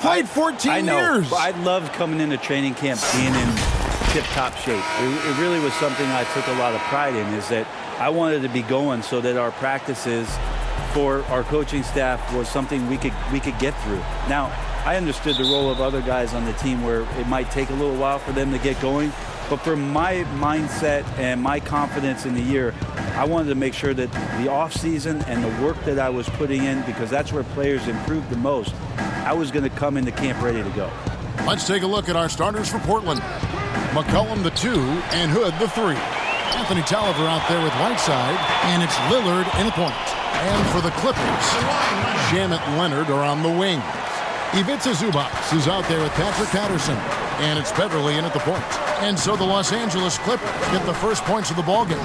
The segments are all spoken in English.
played 14 years. I loved coming into training camp being in tip-top shape. It really was something I took a lot of pride in, is that I wanted to be going so that our practices for our coaching staff was something we could get through. Now, I understood the role of other guys on the team where it might take a little while for them to get going, but for my mindset and my confidence in the year, I wanted to make sure that the off-season and the work that I was putting in, because that's where players improved the most, I was going to come into camp ready to go. Let's take a look at our starters for Portland. McCollum, the 2, and Hood, the 3. Anthony Tolliver out there with Whiteside, and it's Lillard in the point. And for the Clippers, Shamet and Leonard are on the wing. Ivica Zubac is out there with Patrick Patterson, and it's Beverly in at the point. And so the Los Angeles Clippers get the first points of the ballgame.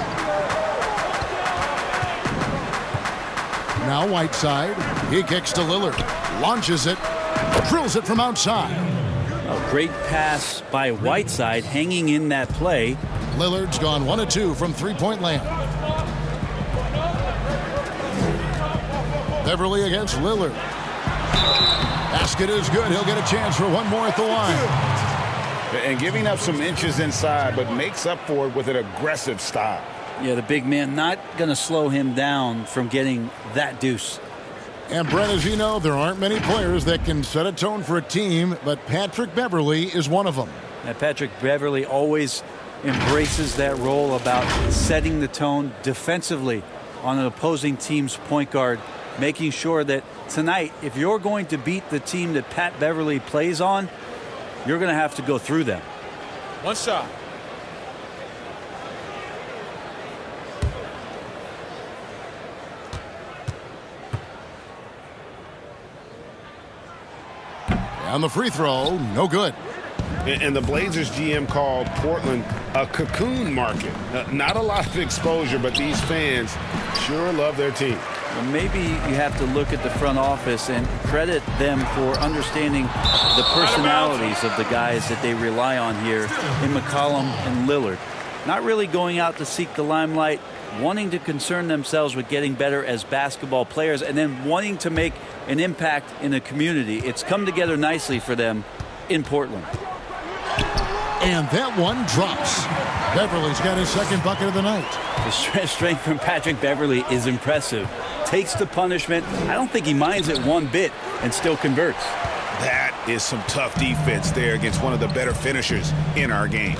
Now Whiteside, he kicks to Lillard, launches it, drills it from outside. A great pass by Whiteside, hanging in that play. Lillard's gone 1 of 2 from three-point land. Beverly against Lillard. Basket is good. He'll get a chance for one more at the line. And giving up some inches inside, but makes up for it with an aggressive style. Yeah, the big man not going to slow him down from getting that deuce. And Brent, as you know, there aren't many players that can set a tone for a team, but Patrick Beverly is one of them. And Patrick Beverly always embraces that role about setting the tone defensively on an opposing team's point guard, making sure that tonight, if you're going to beat the team that Pat Beverly plays on, you're going to have to go through them. One shot. On the free throw, no good. And the Blazers GM called Portland a cocoon market. Not a lot of exposure, but these fans sure love their team. Well, maybe you have to look at the front office and credit them for understanding the personalities of the guys that they rely on here in McCollum and Lillard. Not really going out to seek the limelight, wanting to concern themselves with getting better as basketball players, and then wanting to make an impact in the community. It's come together nicely for them in Portland. And that one drops. Beverly's got his second bucket of the night. The strength from Patrick Beverly is impressive. Takes the punishment. I don't think he minds it one bit and still converts. That is some tough defense there against one of the better finishers in our game.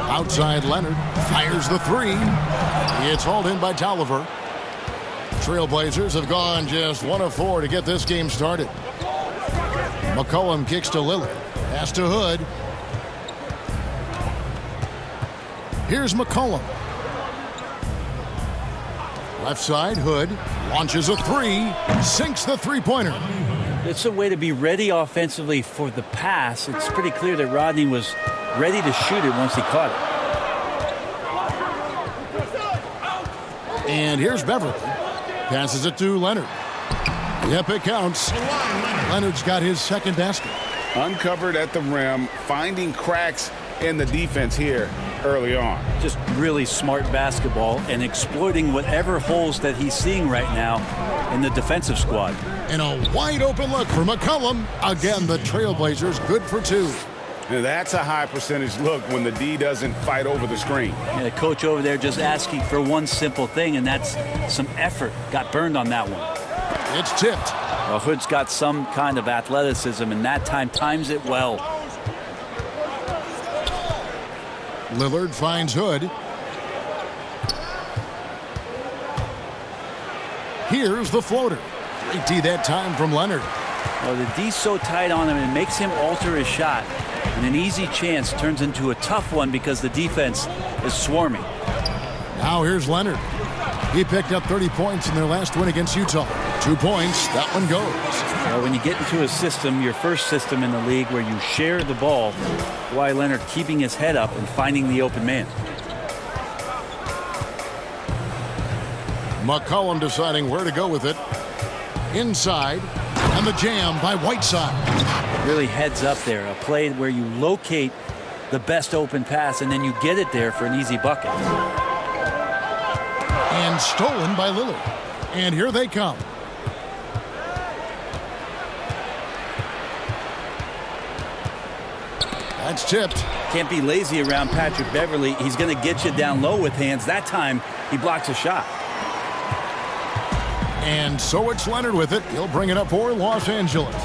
Outside Leonard fires the 3. It's hauled in by Tolliver. Trailblazers have gone just 1 of 4 to get this game started. McCollum kicks to Lillard. Pass to Hood. Here's McCollum. Left side, Hood launches a 3, sinks the three-pointer. It's a way to be ready offensively for the pass. It's pretty clear that Rodney was ready to shoot it once he caught it. And here's Beverly. Passes it to Leonard. Yep, it counts. Leonard's got his second basket. Uncovered at the rim, finding cracks in the defense here early on. Just really smart basketball and exploiting whatever holes that he's seeing right now in the defensive squad. And a wide open look for McCollum. Again, the Trailblazers good for 2. Now that's a high percentage look when the D doesn't fight over the screen. Yeah, the coach over there just asking for one simple thing, and that's some effort. Got burned on that one. It's tipped. Well, Hood's got some kind of athleticism, and that time times it well. Lillard finds Hood. Here's the floater. Great D that time from Leonard. Well, the D's so tight on him, it makes him alter his shot. And an easy chance turns into a tough one because the defense is swarming. Now here's Leonard. He picked up 30 points in their last win against Utah. 2 points, that one goes. Well, when you get into a system, your first system in the league where you share the ball, Kawhi Leonard keeping his head up and finding the open man. McCollum deciding where to go with it. Inside, and the jam by Whiteside. Really heads up there, a play where you locate the best open pass and then you get it there for an easy bucket. And stolen by Lillard. And here they come. That's tipped. Can't be lazy around Patrick Beverly. He's going to get you down low with hands. That time, he blocks a shot. And so it's Leonard with it. He'll bring it up for Los Angeles.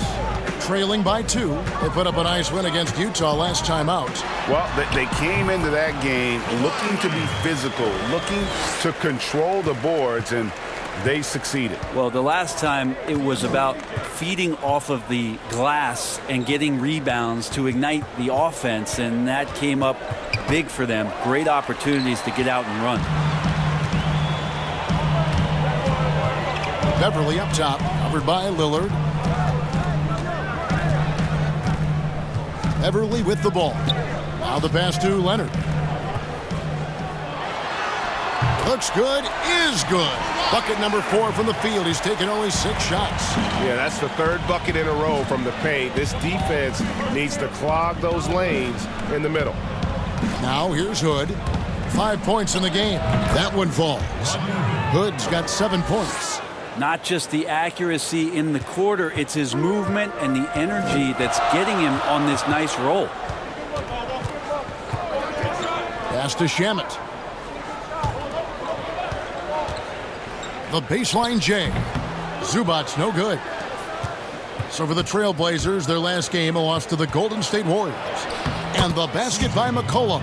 Trailing by 2. They put up a nice win against Utah last time out. Well, they came into that game looking to be physical, looking to control the boards, and they succeeded. Well, the last time it was about feeding off of the glass and getting rebounds to ignite the offense, and that came up big for them. Great opportunities to get out and run. Beverly up top, covered by Lillard. Beverly with the ball. Now the pass to Leonard. Looks good, is good. Bucket number 4 from the field. He's taken only 6 shots. Yeah, that's the 3rd bucket in a row from the paint. This defense needs to clog those lanes in the middle. Now here's Hood. 5 points in the game. That one falls. Hood's got 7 points. Not just the accuracy in the quarter, it's his movement and the energy that's getting him on this nice roll. Pass to Shamet. The baseline J. Zubac's no good. So for the Trailblazers, their last game, a loss to the Golden State Warriors. And the basket by McCollum.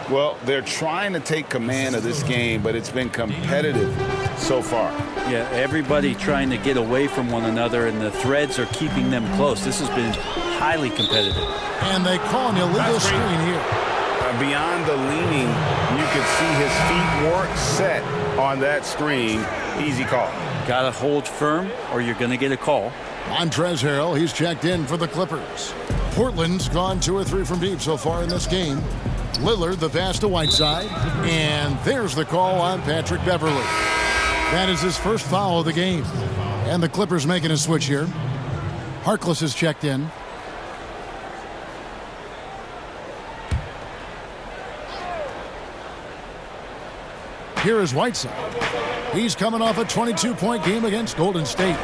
Well, they're trying to take command of this game, but it's been competitive so far. Yeah, everybody trying to get away from one another, and the threads are keeping them close. This has been highly competitive. And they call an illegal screen here. Beyond the leaning, you could see his feet weren't set on that screen. Easy call. Got to hold firm, or you're going to get a call. Montrezl Harrell, he's checked in for the Clippers. Portland's gone 2 or 3 from deep so far in this game. Lillard, the pass to Whiteside. And there's the call on Patrick Beverly. That is his first foul of the game. And the Clippers making a switch here. Harkless is checked in. Here is Whiteside. He's coming off a 22-point game against Golden State.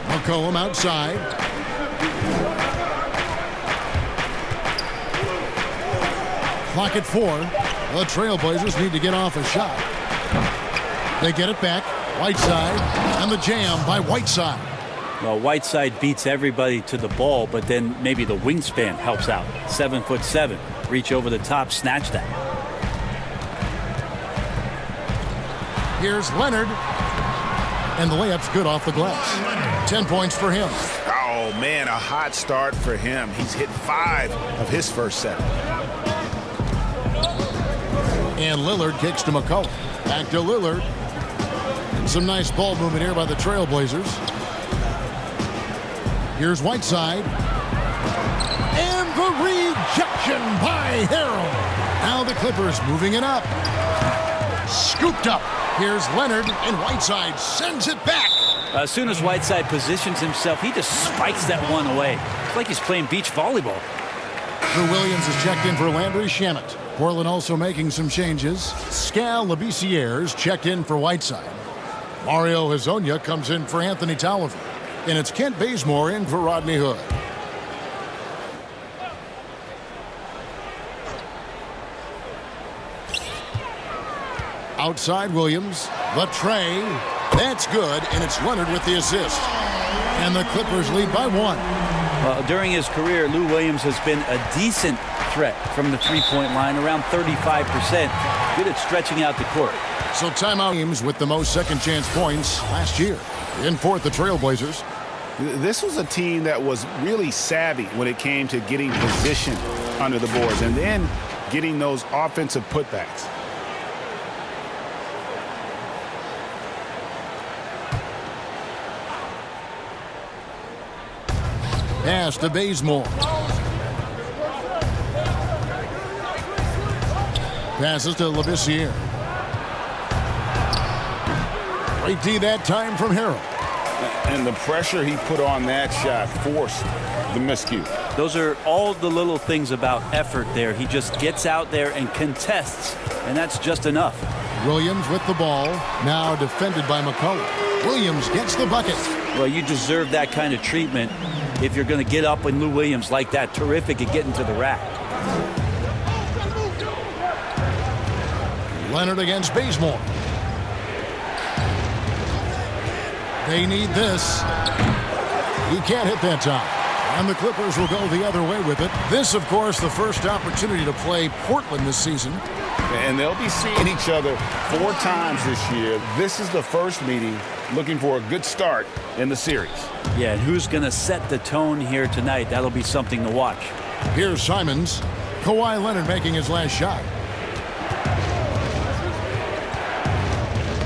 McCollum outside. Clock at 4. The Trailblazers need to get off a shot. They get it back. Whiteside, and the jam by Whiteside. Well, Whiteside beats everybody to the ball, but then maybe the wingspan helps out. 7'7". Reach over the top, snatch that. Here's Leonard. And the layup's good off the glass. 10 points for him. Oh, man, a hot start for him. He's hit 5 of his first 7. And Lillard kicks to McCollum. Back to Lillard. Some nice ball movement here by the Trailblazers. Here's Whiteside. And the rejection by Harrell. Now the Clippers moving it up. Scooped up. Here's Leonard, and Whiteside sends it back. As soon as Whiteside positions himself, he just spikes that one away. It's like he's playing beach volleyball. Lou Williams is checked in for Landry Shamet. Portland also making some changes. Skal Labissière's checked in for Whiteside. Mario Hezonja comes in for Anthony Tolliver. And it's Kent Bazemore in for Rodney Hood. Outside Williams. The tray. That's good, and it's Leonard with the assist. And the Clippers lead by 1. During his career, Lou Williams has been a decent threat from the three-point line, around 35%. Good at stretching out the court. So timeout teams with the most second-chance points last year. In fourth, the Trailblazers. This was a team that was really savvy when it came to getting position under the boards and then getting those offensive putbacks. Pass to Bazemore. Passes to Labissière. Great D that time from Harrell. And the pressure he put on that shot forced the miscue. Those are all the little things about effort there. He just gets out there and contests, and that's just enough. Williams with the ball, now defended by McCollum. Williams gets the bucket. Well, you deserve that kind of treatment if you're going to get up in Lou Williams like that. Terrific at getting to the rack. Leonard against Bazemore. They need this. He can't hit that time. And the Clippers will go the other way with it. This, of course, the first opportunity to play Portland this season. And they'll be seeing each other 4 times this year. This is the first meeting, looking for a good start in the series. Yeah, and who's going to set the tone here tonight? That'll be something to watch. Here's Simons. Kawhi Leonard making his last shot.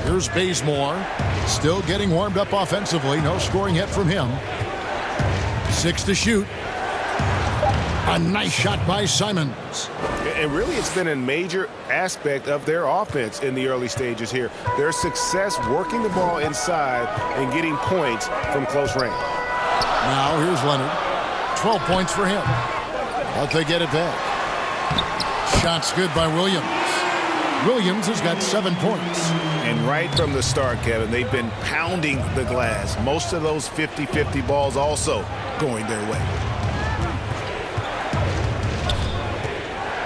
Here's Bazemore. Still getting warmed up offensively. No scoring yet from him. 6 to shoot. A nice shot by Simons. And really, it's been a major aspect of their offense in the early stages here. Their success working the ball inside and getting points from close range. Now here's Leonard. 12 points for him. But they get it back. Shots good by Williams. Williams has got 7 points. And right from the start, Kevin, they've been pounding the glass. Most of those 50-50 balls also going their way.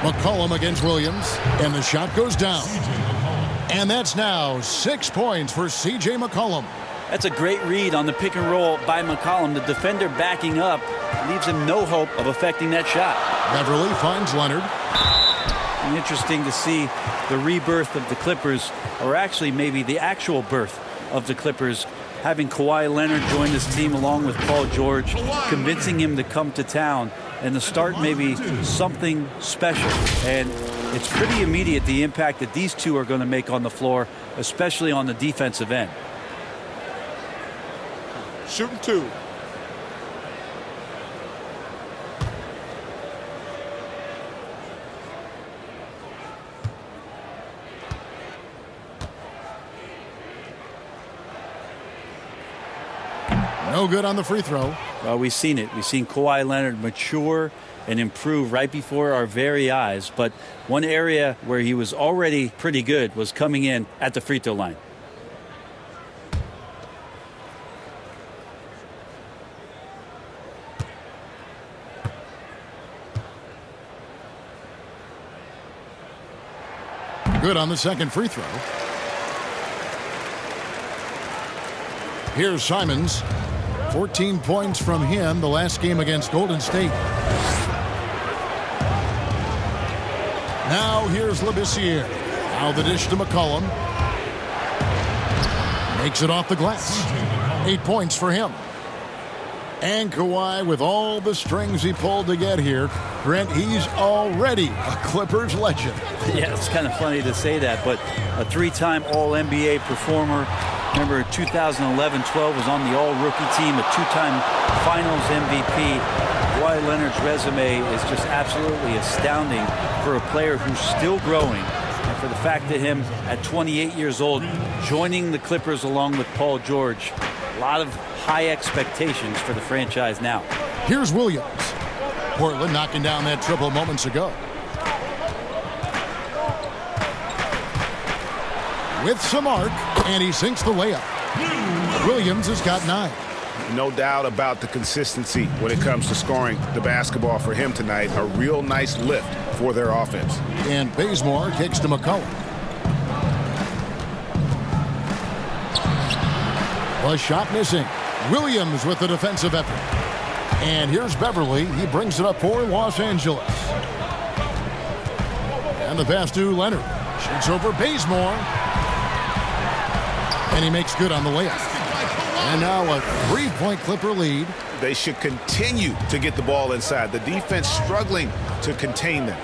McCollum against Williams, and the shot goes down. And that's now 6 points for C.J. McCollum. That's a great read on the pick and roll by McCollum. The defender backing up leaves him no hope of affecting that shot. Beverly finds Leonard. And interesting to see the rebirth of the Clippers, or actually maybe the actual birth of the Clippers, having Kawhi Leonard join this team along with Paul George, convincing him to come to town and to start maybe something special. And it's pretty immediate, the impact that these two are going to make on the floor, especially on the defensive end. Shooting 2. No good on the free throw. Well, we've seen it. We've seen Kawhi Leonard mature and improve right before our very eyes. But one area where he was already pretty good was coming in at the free throw line. Good on the second free throw. Here's Simons. 14 points from him the last game against Golden State. Now here's Labissiere. Now the dish to McCollum. Makes it off the glass. 8 points for him. And Kawhi, with all the strings he pulled to get here, Brent, he's already a Clippers legend. Yeah, it's kind of funny to say that, but a 3-time All-NBA performer. Remember, 2011-12 was on the All-Rookie team, a 2-time Finals MVP. Kawhi Leonard's resume is just absolutely astounding for a player who's still growing. And for the fact that him, at 28 years old, joining the Clippers along with Paul George, a lot of high expectations for the franchise now. Here's Williams. Portland knocking down that triple moments ago. With some arc, and he sinks the layup. Williams has got 9. No doubt about the consistency when it comes to scoring the basketball for him tonight. A real nice lift for their offense. And Bazemore kicks to McCollum. A shot missing. Williams with the defensive effort. And here's Beverly. He brings it up for Los Angeles. And the pass to Leonard. Shoots over Bazemore. And he makes good on the layup. And now a 3-point Clipper lead. They should continue to get the ball inside. The defense struggling to contain them.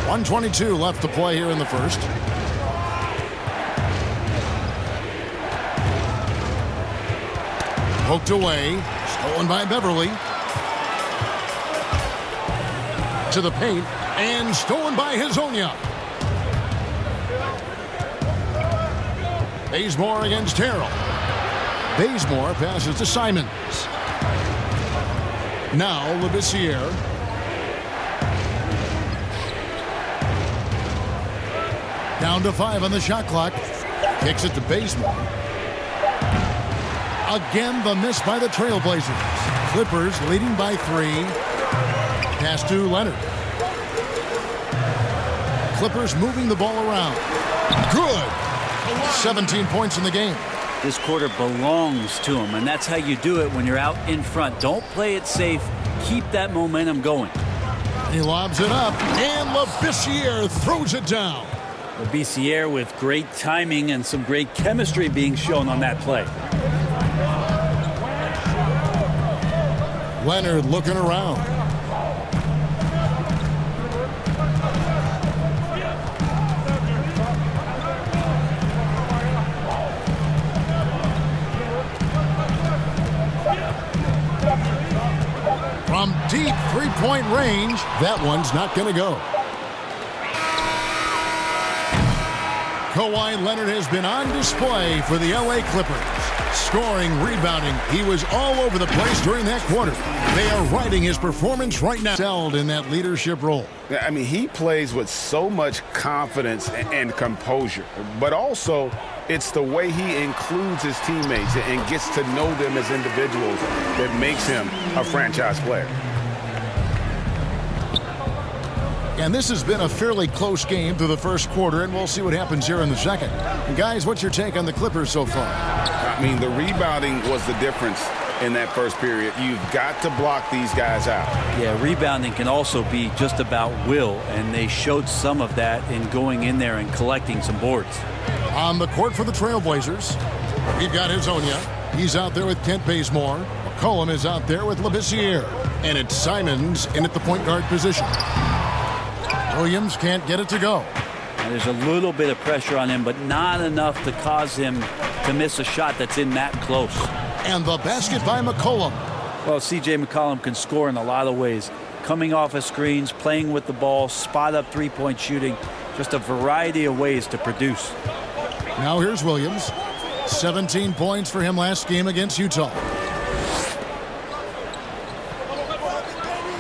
1:22 left to play here in the first. Poked away. Stolen by Beverly. To the paint. And stolen by Hezonja. Bazemore against Terrell. Bazemore passes to Simons. Now Labissiere. Down to 5 on the shot clock. Kicks it to Bazemore. Again, the miss by the Trailblazers. Clippers leading by 3. Pass to Leonard. Clippers moving the ball around. Good. 17 points in the game. This quarter belongs to him, and that's how you do it when you're out in front. Don't play it safe. Keep that momentum going. He lobs it up, and Labissiere throws it down. Labissiere with great timing and some great chemistry being shown on that play. Leonard looking around. From deep three-point range, that one's not going to go. Kawhi Leonard has been on display for the LA Clippers. Scoring, rebounding, he was all over the place during that quarter. They are riding his performance right now. Excelled in that leadership role. I mean, he plays with so much confidence and composure, but also it's the way he includes his teammates and gets to know them as individuals that makes him a franchise player. And this has been a fairly close game through the first quarter, and we'll see what happens here in the second. And guys, what's your take on the Clippers so far? I mean, the rebounding was the difference in that first period. You've got to block these guys out. Yeah, rebounding can also be just about will, and they showed some of that in going in there and collecting some boards. On the court for the Trailblazers, we've got Hezonja. He's out there with Kent Bazemore. McCollum is out there with Labissiere. And it's Simons in at the point guard position. Williams can't get it to go. Now, there's a little bit of pressure on him, but not enough to cause him to miss a shot that's in that close. And the basket by McCollum. Well, C.J. McCollum can score in a lot of ways. Coming off of screens, playing with the ball, spot-up three-point shooting. Just a variety of ways to produce. Now here's Williams. 17 points for him last game against Utah.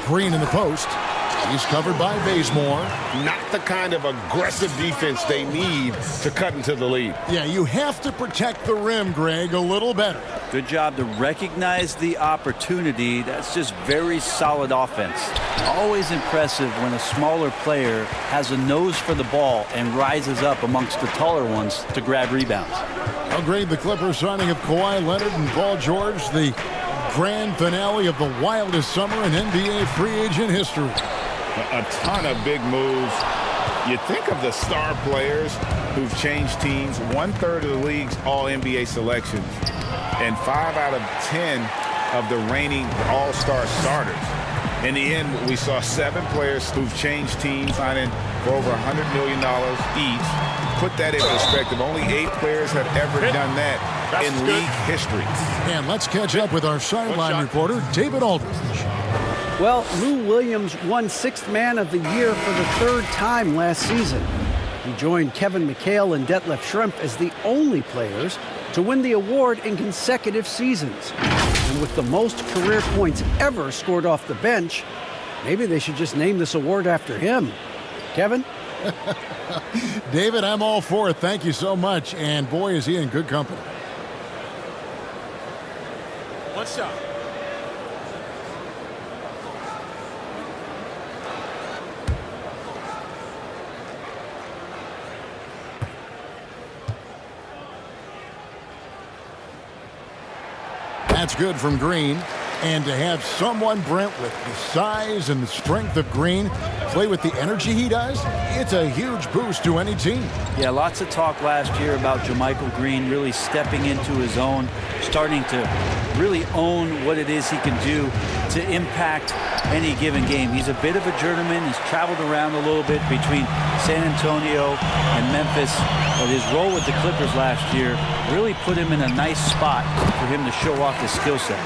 Green in the post. He's covered by Bazemore. Not the kind of aggressive defense they need to cut into the lead. Yeah, you have to protect the rim, Greg, a little better. Good job to recognize the opportunity. That's just very solid offense. Always impressive when a smaller player has a nose for the ball and rises up amongst the taller ones to grab rebounds. I'll grade the Clippers signing of Kawhi Leonard and Paul George, the grand finale of the wildest summer in NBA free agent history. A ton of big moves. You think of the star players who've changed teams. 1/3 of the league's all-NBA selections and 5 out of 10 of the reigning all-star starters. In the end, we saw 7 players who've changed teams, signing for over $100 million each. Put that in perspective. Only 8 players have ever done that in league history. And let's catch up with our sideline reporter, David Aldridge. Well, Lou Williams won Sixth Man of the Year for the 3rd time last season. He joined Kevin McHale and Detlef Schrempf as the only players to win the award in consecutive seasons. And with the most career points ever scored off the bench, maybe they should just name this award after him. Kevin? David, I'm all for it. Thank you so much. And boy, is he in good company. What's up? That's good from Green. And to have someone, Brent, with the size and the strength of Green play with the energy he does, it's a huge boost to any team. Yeah, lots of talk last year about JaMychal Green really stepping into his own, starting to really own what it is he can do to impact any given game. He's a bit of a journeyman. He's traveled around a little bit between San Antonio and Memphis, but his role with the Clippers last year really put him in a nice spot for him to show off his skill set.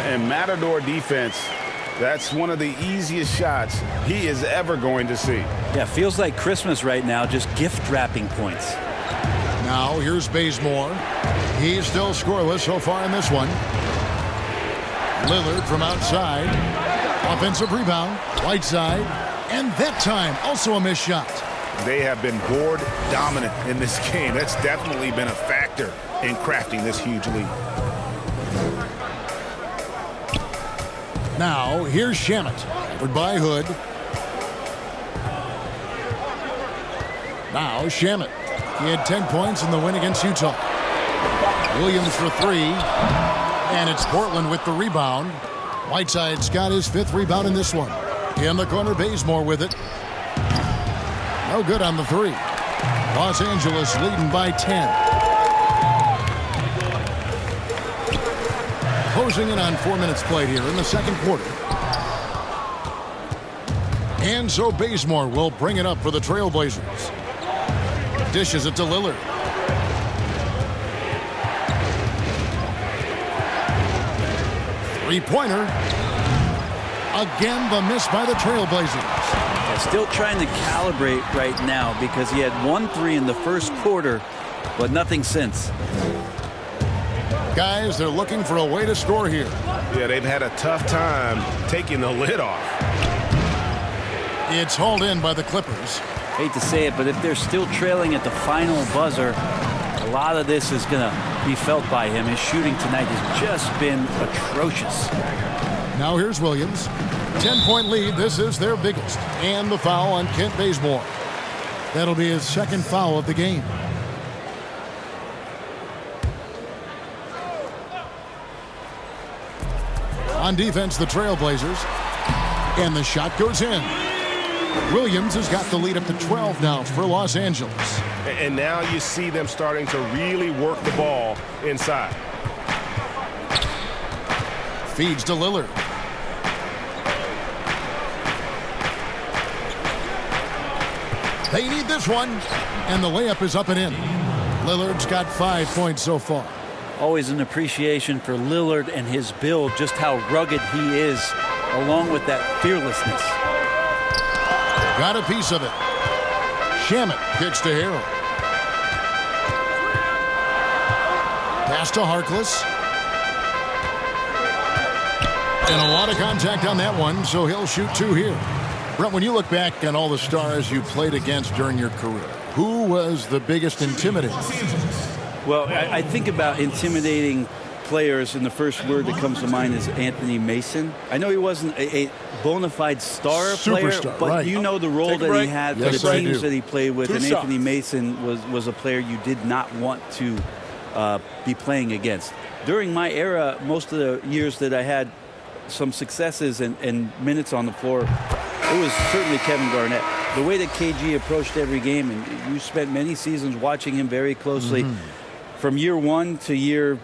And Matador defense, that's one of the easiest shots he is ever going to see. Yeah, feels like Christmas right now, just gift wrapping points. Now here's Bazemore. He's still scoreless so far in this one. Lillard from outside. Offensive rebound. Whiteside. And that time, also a missed shot. They have been board dominant in this game. That's definitely been a factor in crafting this huge lead. Now, here's Shamet. Covered by Hood. Now, Shamet. He had 10 points in the win against Utah. Williams for 3. And it's Portland with the rebound. Whiteside's got his 5th rebound in this one. In the corner, Bazemore with it. No good on the 3. Los Angeles leading by 10. Closing in on 4 minutes played here in the second quarter. And so Bazemore will bring it up for the Trailblazers. Dishes it to Lillard. Three-pointer. Again, the miss by the Trailblazers. Still trying to calibrate right now because he had 1 3 in the first quarter, but nothing since. Guys, they're looking for a way to score here. Yeah, they've had a tough time taking the lid off. It's hauled in by the Clippers. Hate to say it, but if they're still trailing at the final buzzer, a lot of this is going to be felt by him. His shooting tonight has just been atrocious. Now here's Williams. 10-point lead. This is their biggest. And the foul on Kent Bazemore. That'll be his 2nd foul of the game. On defense, the Trailblazers. And the shot goes in. Williams has got the lead up to 12 now for Los Angeles. And now you see them starting to really work the ball inside. Feeds to Lillard. They need this one. And the layup is up and in. Lillard's got 5 points so far. Always an appreciation for Lillard and his build, just how rugged he is, along with that fearlessness. Got a piece of it. Shamet kicks to Harrell. Pass to Harkless. And a lot of contact on that one, so he'll shoot 2 here. Brent, when you look back on all the stars you played against during your career, who was the biggest intimidator? Well, I think about intimidating players, and the first word that comes to mind is Anthony Mason. I know he wasn't a bona fide star player, Superstar, but right. you know the role that he had for Yes, the I teams do. that he played with, 2 and shots. Anthony Mason was a player you did not want to be playing against. During my era, most of the years that I had some successes and minutes on the floor, it was certainly Kevin Garnett. The way that KG approached every game, and you spent many seasons watching him very closely, from year 1 to year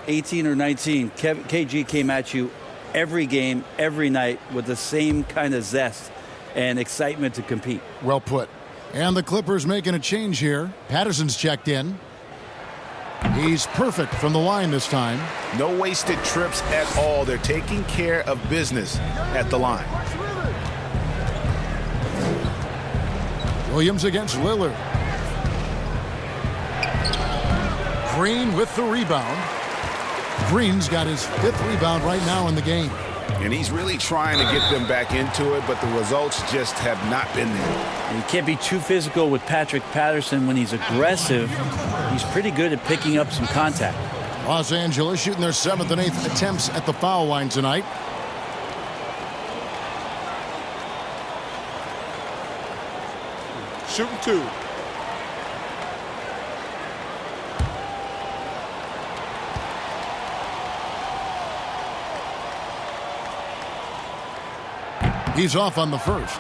18 or 19, KG came at you every game, every night with the same kind of zest and excitement to compete. Well put. And the Clippers making a change here. Patterson's checked in. He's perfect from the line this time. No wasted trips at all. They're taking care of business at the line. Williams against Lillard. Green with the rebound. Green's got his 5th rebound right now in the game. And he's really trying to get them back into it, but the results just have not been there. And you can't be too physical with Patrick Patterson when he's aggressive. He's pretty good at picking up some contact. Los Angeles shooting their 7th and 8th attempts at the foul line tonight. Shooting 2. He's off on the first.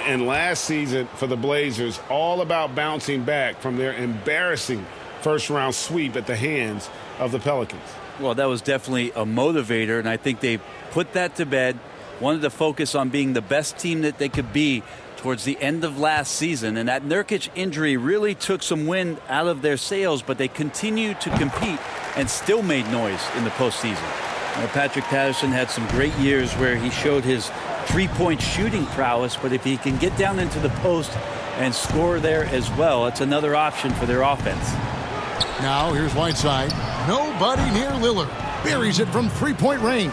And last season for the Blazers, all about bouncing back from their embarrassing first-round sweep at the hands of the Pelicans. Well, that was definitely a motivator, and I think they put that to bed, wanted to focus on being the best team that they could be towards the end of last season. And that Nurkic injury really took some wind out of their sails, but they continued to compete and still made noise in the postseason. Patrick Patterson had some great years where he showed his three-point shooting prowess, but if he can get down into the post and score there as well, it's another option for their offense. Now here's Whiteside. Nobody near Lillard. Buries it from three-point range.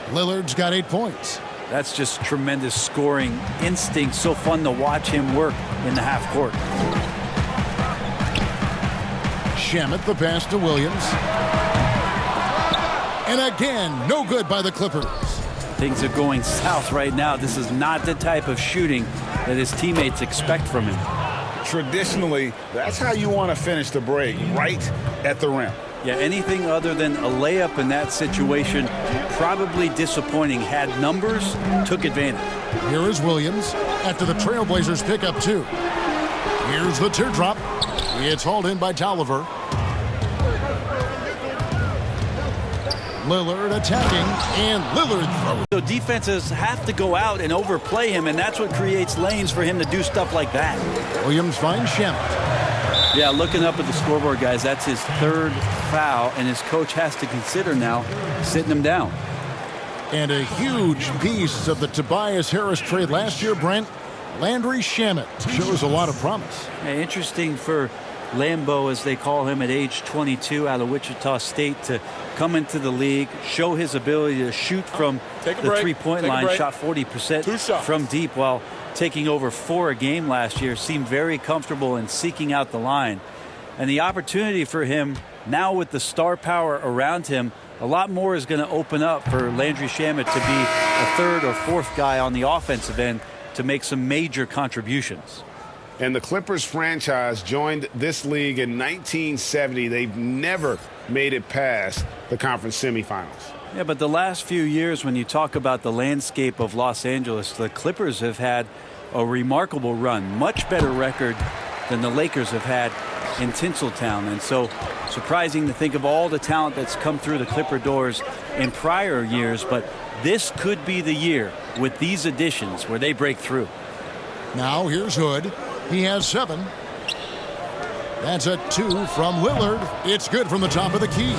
Lillard's got 8 points. That's just tremendous scoring instinct. So fun to watch him work in the half court. Shamet, the pass to Williams. And again, no good by the Clippers. Things are going south right now. This is not the type of shooting that his teammates expect from him. Traditionally, that's how you want to finish the break, right at the rim. Yeah, anything other than a layup in that situation, probably disappointing. Had numbers, took advantage. Here is Williams after the Trailblazers pick up 2. Here's the teardrop. It's hauled in by Tolliver. Lillard attacking, and Lillard throws. So defenses have to go out and overplay him, and that's what creates lanes for him to do stuff like that. Williams finds Shamet. Yeah, looking up at the scoreboard, guys, that's his 3rd foul, and his coach has to consider now sitting him down. And a huge piece of the Tobias Harris trade last year, Brent, Landry Shamet shows a lot of promise. Yeah, interesting for Lambo, as they call him, at age 22 out of Wichita State, to come into the league, show his ability to shoot from the three-point line, shot 40% from deep while taking over 4 a game last year, seemed very comfortable in seeking out the line. And the opportunity for him now with the star power around him, a lot more is going to open up for Landry Shamet to be a 3rd or 4th guy on the offensive end to make some major contributions. And the Clippers franchise joined this league in 1970. They've never made it past the conference semifinals. Yeah, but the last few years, when you talk about the landscape of Los Angeles, the Clippers have had a remarkable run, much better record than the Lakers have had in Tinseltown. And so surprising to think of all the talent that's come through the Clipper doors in prior years, but this could be the year with these additions where they break through. Now here's Hood. He has 7. That's a 2 from Lillard. It's good from the top of the key.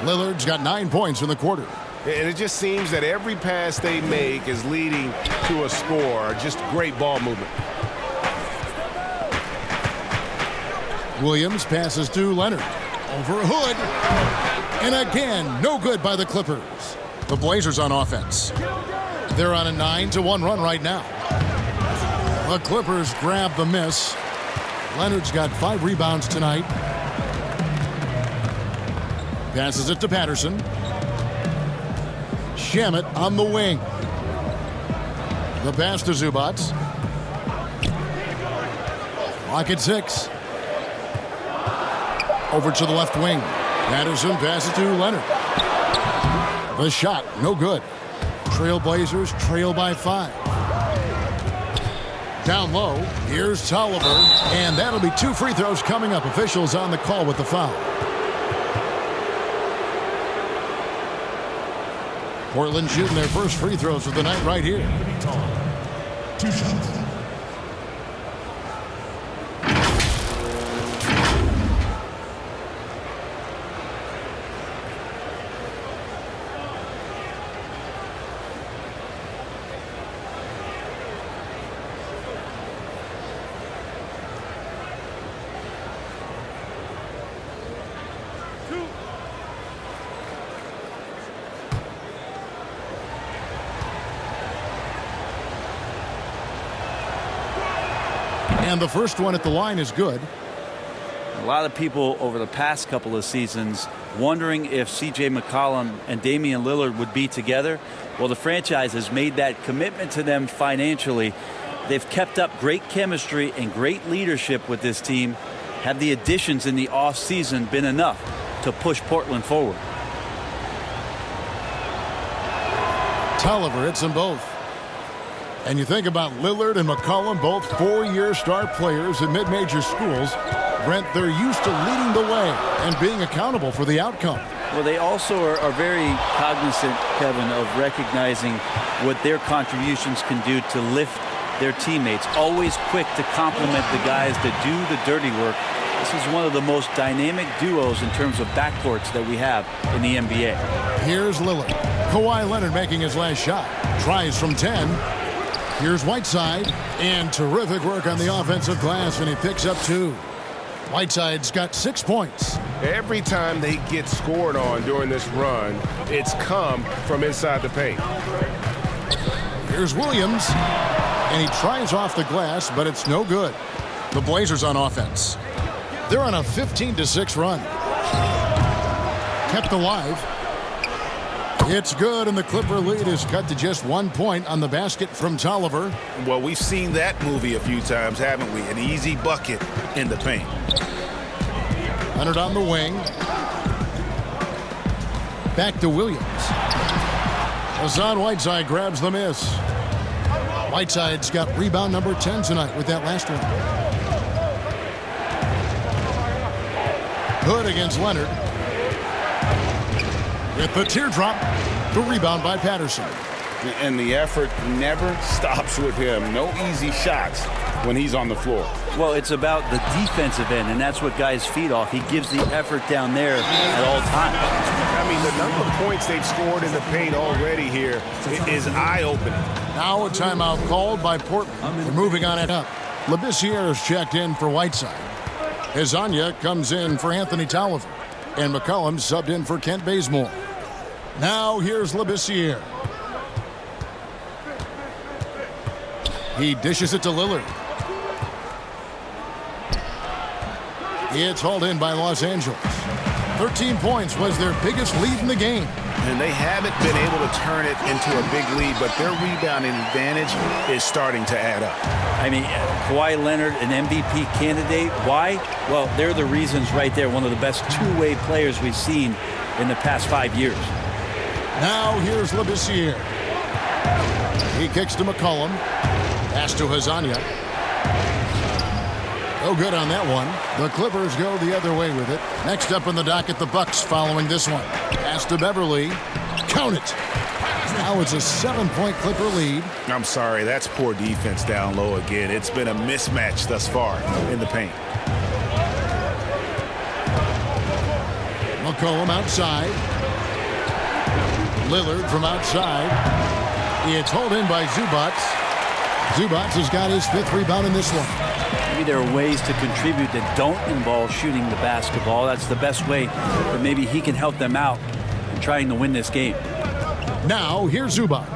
Lillard's got 9 points in the quarter. And it just seems that every pass they make is leading to a score. Just great ball movement. Williams passes to Leonard. Over Hood. And again, no good by the Clippers. The Blazers on offense. They're on a 9-1 run right now. The Clippers grab the miss. Leonard's got 5 rebounds tonight. Passes it to Patterson. Shamet on the wing. The pass to Zubac. Clock at 6. Over to the left wing. Patterson passes to Leonard. The shot, no good. Trailblazers trail by 5. Down low, here's Tolliver, and that'll be 2 free throws coming up. Officials on the call with the foul. Portland shooting their first free throws of the night right here. 2 shots. And the first one at the line is good. A lot of people over the past couple of seasons wondering if C.J. McCollum and Damian Lillard would be together. Well, the franchise has made that commitment to them financially. They've kept up great chemistry and great leadership with this team. Have the additions in the offseason been enough to push Portland forward? Tolliver hits them both. And you think about Lillard and McCollum, both 4-year star players at mid-major schools. Brent, they're used to leading the way and being accountable for the outcome. Well, they also are very cognizant, Kevin, of recognizing what their contributions can do to lift their teammates. Always quick to compliment the guys that do the dirty work. This is one of the most dynamic duos in terms of backcourts that we have in the NBA. Here's Lillard. Kawhi Leonard making his last shot. Tries from 10. Here's Whiteside, and terrific work on the offensive glass, and he picks up 2. Whiteside's got 6 points. Every time they get scored on during this run, it's come from inside the paint. Here's Williams, and he tries off the glass, but it's no good. The Blazers on offense. They're on a 15-6 run. Kept alive. It's good, and the Clipper lead is cut to just 1 point on the basket from Tolliver. Well, we've seen that movie a few times, haven't we? An easy bucket in the paint. Leonard on the wing. Back to Williams. Hassan Whiteside grabs the miss. Whiteside's got rebound number 10 tonight with that last one. Hood against Leonard. With the teardrop, the rebound by Patterson. And the effort never stops with him. No easy shots when he's on the floor. Well, it's about the defensive end, and that's what guys feed off. He gives the effort down there at all times. I mean, the number of points they've scored in the paint already here is eye-opening. Now a timeout called by Portland. They're moving on it up. Labissiere is checked in for Whiteside. Hezonja comes in for Anthony Tolliver. And McCollum subbed in for Kent Bazemore. Now here's Labissiere. He dishes it to Lillard. It's hauled in by Los Angeles. 13 points was their biggest lead in the game. And they haven't been able to turn it into a big lead, but their rebounding advantage is starting to add up. I mean, Kawhi Leonard, an MVP candidate. Why? Well, they're the reasons right there. One of the best two-way players we've seen in the past 5 years. Now here's Labissiere. He kicks to McCollum. Pass to Hezonja. No good on that one. The Clippers go the other way with it. Next up in the docket, the Bucks following this one. Pass to Beverly. Count it. Now it's a 7-point Clipper lead. I'm sorry, that's poor defense down low again. It's been a mismatch thus far in the paint. McCollum outside. Lillard from outside. It's hauled in by Zubac. Zubac has got his 5th rebound in this one. Maybe there are ways to contribute that don't involve shooting the basketball. That's the best way that maybe he can help them out in trying to win this game. Now, here's Zubac.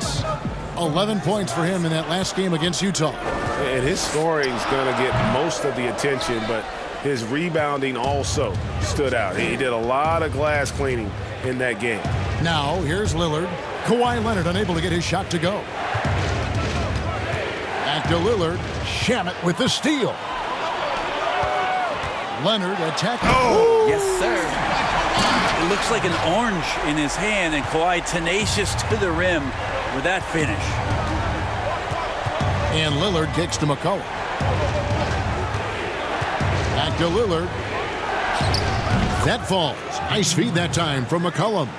11 points for him in that last game against Utah. And his scoring is going to get most of the attention, but his rebounding also stood out. He did a lot of glass cleaning in that game. Now, here's Lillard. Kawhi Leonard unable to get his shot to go. Back to Lillard. Shamet with the steal. Leonard attacking. Oh, yes, sir. It looks like an orange in his hand, and Kawhi tenacious to the rim with that finish. And Lillard kicks to McCollum. Back to Lillard. That falls. Nice feed that time from McCollum.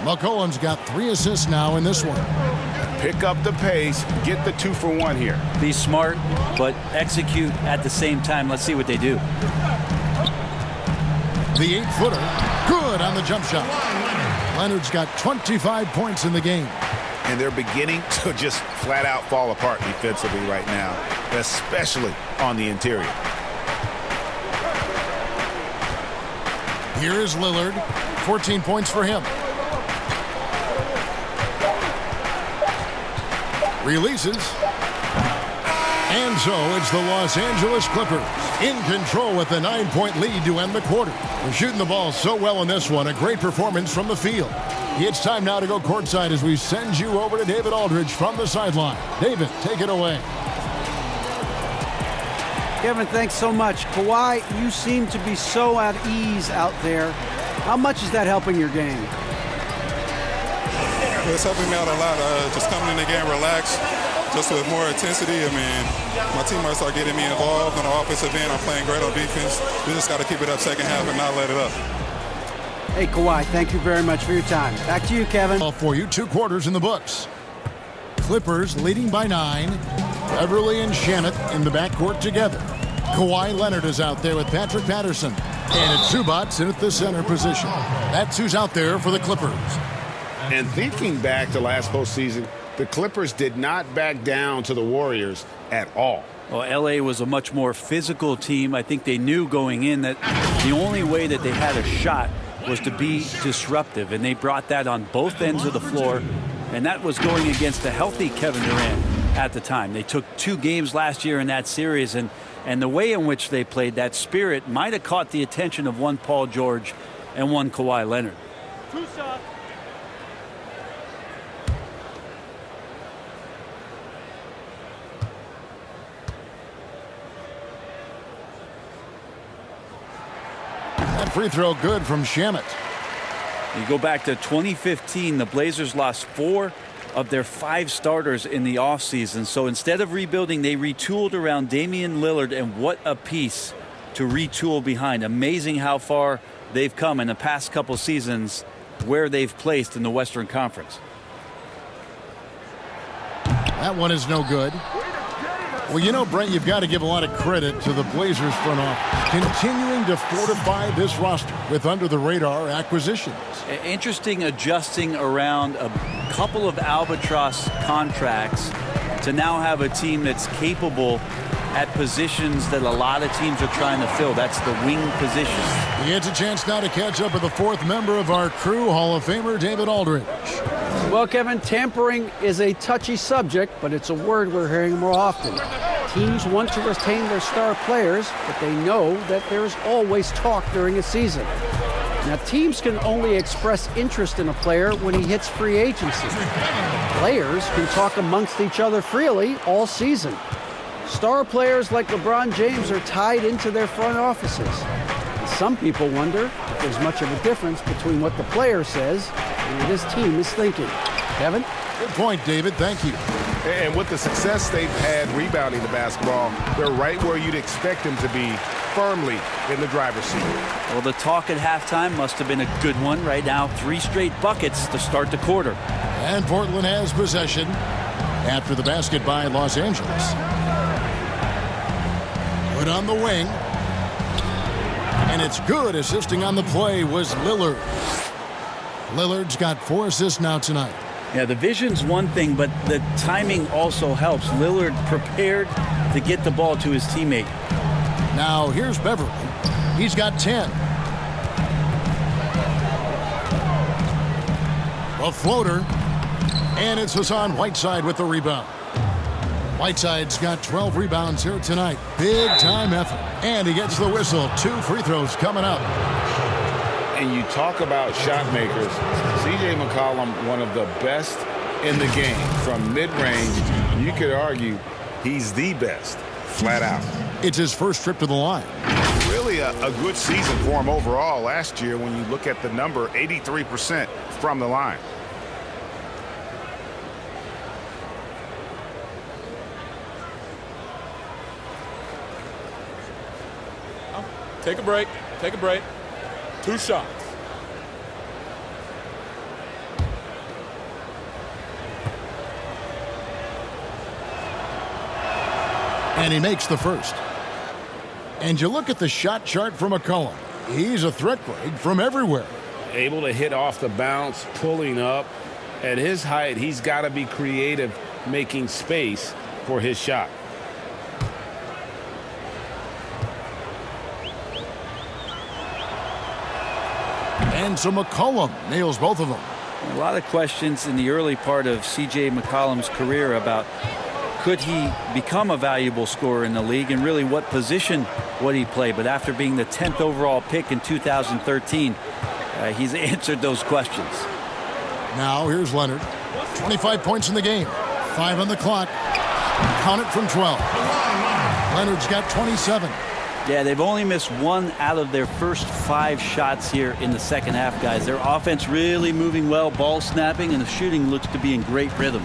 McCollum's got 3 assists now in this one. Pick up the pace, get the 2-for-1 here. Be smart, but execute at the same time. Let's see what they do. The 8-footer, good on the jump shot. Leonard's got 25 points in the game. And they're beginning to just flat out fall apart defensively right now, especially on the interior. Here is Lillard, 14 points for him. Releases. And so it's the Los Angeles Clippers in control with a 9-point lead to end the quarter. They're shooting the ball so well in this one. A great performance from the field. It's time now to go courtside as we send you over to David Aldridge from the sideline. David, take it away. Kevin, thanks so much. Kawhi, you seem to be so at ease out there. How much is that helping your game? It's helping me out a lot. Just coming in the game relaxed, just with more intensity. I mean, my teammates are getting me involved on the offensive end. I'm playing great on defense. We just got to keep it up second half and not let it up. Hey, Kawhi, thank you very much for your time. Back to you, Kevin. For you, 2 quarters in the books. Clippers leading by 9. Beverly and Shamet in the backcourt together. Kawhi Leonard is out there with Patrick Patterson. And it's Zubac in at the center position. That's who's out there for the Clippers. And thinking back to last postseason, the Clippers did not back down to the Warriors at all. Well, L.A. was a much more physical team. I think they knew going in that the only way that they had a shot was to be disruptive, and they brought that on both ends of the floor, And that was going against a healthy Kevin Durant at the time. They took 2 games last year in that series, and the way in which they played, that spirit might have caught the attention of one Paul George and one Kawhi Leonard. That free throw good from Shamet. You go back to 2015, the Blazers lost 4 of their 5 starters in the offseason. So instead of rebuilding, they retooled around Damian Lillard, and what a piece to retool behind. Amazing how far they've come in the past couple seasons, where they've placed in the Western Conference. That one is no good. Well, you know, Brent, you've got to give a lot of credit to the Blazers front office, continuing to fortify this roster with under-the-radar acquisitions. Interesting adjusting around a couple of albatross contracts to now have a team that's capable at positions that a lot of teams are trying to fill. That's the wing position. He gets a chance now to catch up with the 4th member of our crew, Hall of Famer David Aldridge. Well, Kevin, tampering is a touchy subject, but it's a word we're hearing more often. Teams want to retain their star players, but they know that there's always talk during a season. Now, teams can only express interest in a player when he hits free agency. Players can talk amongst each other freely all season. Star players like LeBron James are tied into their front offices. And some people wonder if there's much of a difference between what the player says and what his team is thinking. Kevin? Good point, David. Thank you. And with the success they've had rebounding the basketball, they're right where you'd expect them to be, firmly in the driver's seat. Well, the talk at halftime must have been a good one. Right now, 3 straight buckets to start the quarter. And Portland has possession after the basket by Los Angeles. Good on the wing. And it's good. Assisting on the play was Lillard. Lillard's got 4 assists now tonight. Yeah, the vision's one thing, but the timing also helps. Lillard prepared to get the ball to his teammate. Now here's Beverly. He's got 10. A floater. And it's Hassan Whiteside with the rebound. Whiteside's got 12 rebounds here tonight. Big time effort. And he gets the whistle. 2 free throws coming up. And you talk about shot makers. C.J. McCollum, one of the best in the game. From mid-range, you could argue he's the best, flat out. It's his first trip to the line. Really a good season for him overall last year when you look at the number, 83% from the line. Take a break. Take a break. 2 shots. And he makes the first. And you look at the shot chart from McCollum. He's a threat grade from everywhere. Able to hit off the bounce, pulling up. At his height, he's got to be creative, making space for his shot. And so McCollum nails both of them. A lot of questions in the early part of C.J. McCollum's career about could he become a valuable scorer in the league and really what position would he play. But after being the 10th overall pick in 2013, he's answered those questions. Now here's Leonard. 25 points in the game. 5 on the clock. Count it from 12. Leonard's got 27. Yeah, they've only missed 1 out of their first 5 shots here in the second half, guys. Their offense really moving well, ball snapping, and the shooting looks to be in great rhythm.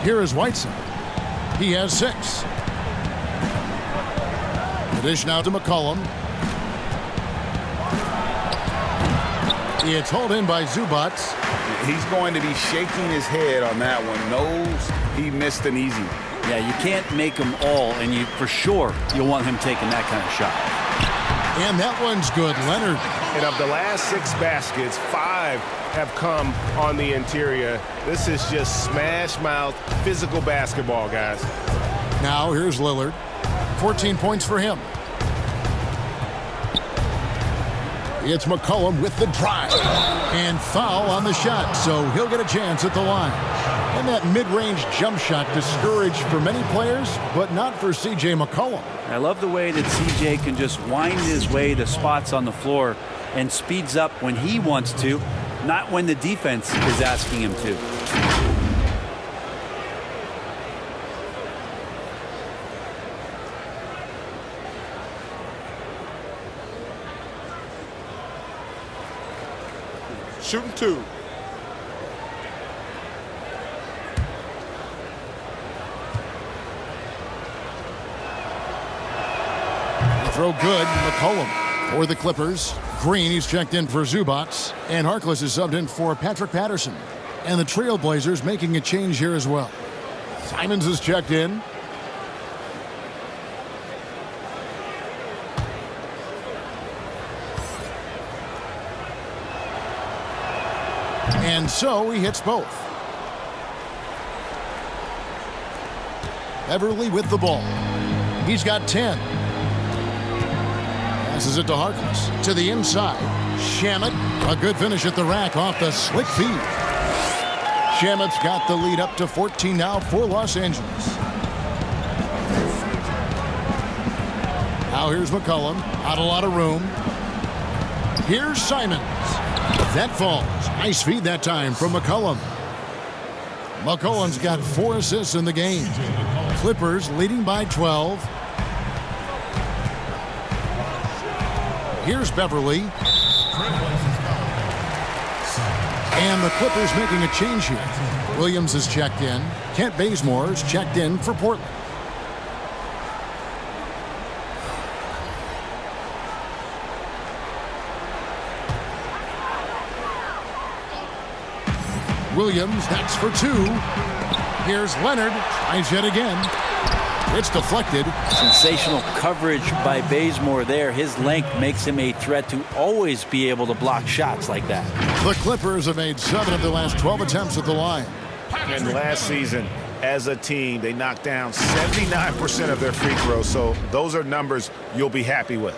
Here is Whiteside. He has 6. The dish now to McCollum. It's hauled in by Zubac. He's going to be shaking his head on that one. Knows he missed an easy one. Yeah, you can't make them all, and you for sure you'll want him taking that kind of shot. And that one's good. Leonard. And of the last 6 baskets, 5 have come on the interior. This is just smash mouth, physical basketball, guys. Now here's Lillard. 14 points for him. It's McCollum with the drive. And foul on the shot, so he'll get a chance at the line. And that mid-range jump shot discouraged for many players, but not for C.J. McCollum. I love the way that C.J. can just wind his way to spots on the floor and speeds up when he wants to, not when the defense is asking him to. Shooting 2. Throw good. McCollum for the Clippers. Green, he's checked in for Zubac. And Harkless is subbed in for Patrick Patterson. And the Trailblazers making a change here as well. Simons is checked in. And so he hits both. Beverly with the ball. He's got 10. Passes it to Harkless. To the inside. Shamet. A good finish at the rack off the slick feed. Shamet's got the lead up to 14 now for Los Angeles. Now here's McCollum. Not a lot of room. Here's Simons. That falls. Nice feed that time from McCollum. McCollum's got 4 assists in the game. Clippers leading by 12. Here's Beverly. And the Clippers making a change here. Williams is checked in. Kent Bazemore is checked in for Portland. Williams, that's for 2. Here's Leonard. Tries yet again. It's deflected. Sensational coverage by Bazemore there. His length makes him a threat to always be able to block shots like that. The Clippers have made 7 of their last 12 attempts at the line. And last season, as a team, they knocked down 79% of their free throws. So those are numbers you'll be happy with.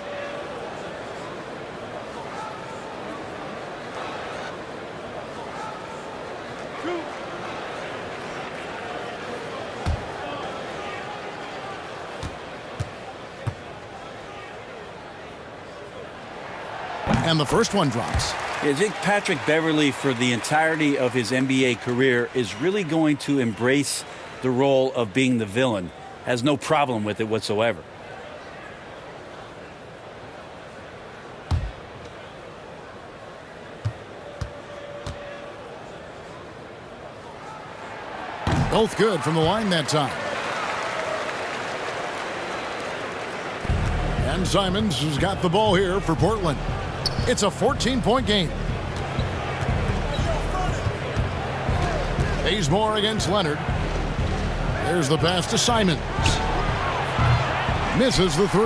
And the first one drops. I think Patrick Beverly, for the entirety of his NBA career, is really going to embrace the role of being the villain. Has no problem with it whatsoever. Both good from the line that time. And Simons has got the ball here for Portland. It's a 14-point game. Bazemore against Leonard. There's the pass to Simons. Misses the 3.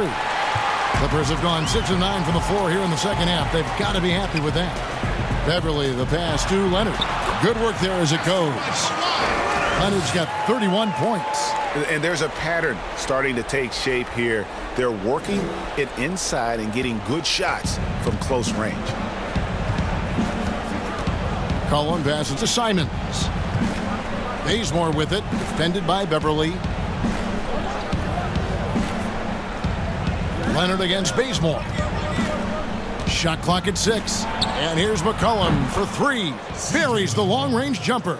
Clippers have gone 6 of 9 from the floor here in the second half. They've got to be happy with that. Beverly, the pass to Leonard. Good work there as it goes. Leonard's got 31 points. And there's a pattern starting to take shape here. They're working it inside and getting good shots from close range. Cullen passes to Simons. Bazemore with it, defended by Beverly. Leonard against Bazemore. Shot clock at 6. And here's McCollum for 3. Buries the long-range jumper.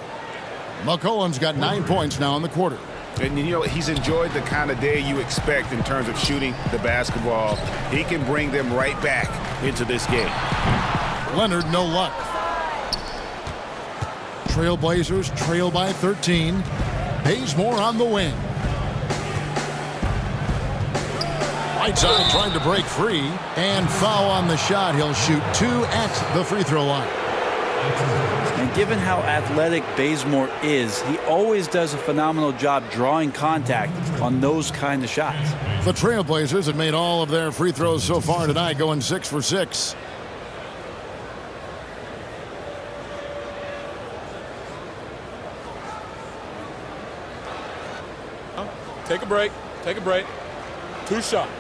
McCollum's got 9 points now in the quarter. And, you know, he's enjoyed the kind of day you expect in terms of shooting the basketball. He can bring them right back into this game. Leonard, no luck. Trailblazers trail by 13. Bazemore on the wing. Whiteside trying to break free. And foul on the shot. He'll shoot 2 at the free throw line. And given how athletic Bazemore is, he always does a phenomenal job drawing contact on those kind of shots. The Trailblazers have made all of their free throws so far tonight, going 6 for 6. Take a break. Take a break. 2 shots.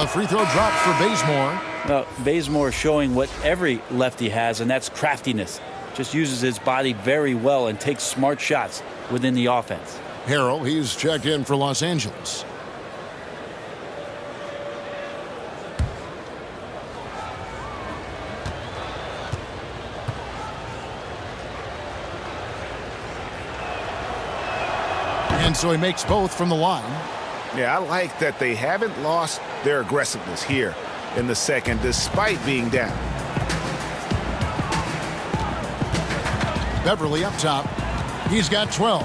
The free throw drops for Bazemore. Well, Bazemore showing what every lefty has, and that's craftiness. Just uses his body very well and takes smart shots within the offense. Harrell, he's checked in for Los Angeles. And so he makes both from the line. Yeah, I like that they haven't lost their aggressiveness here in the second, despite being down. Beverly up top. He's got 12.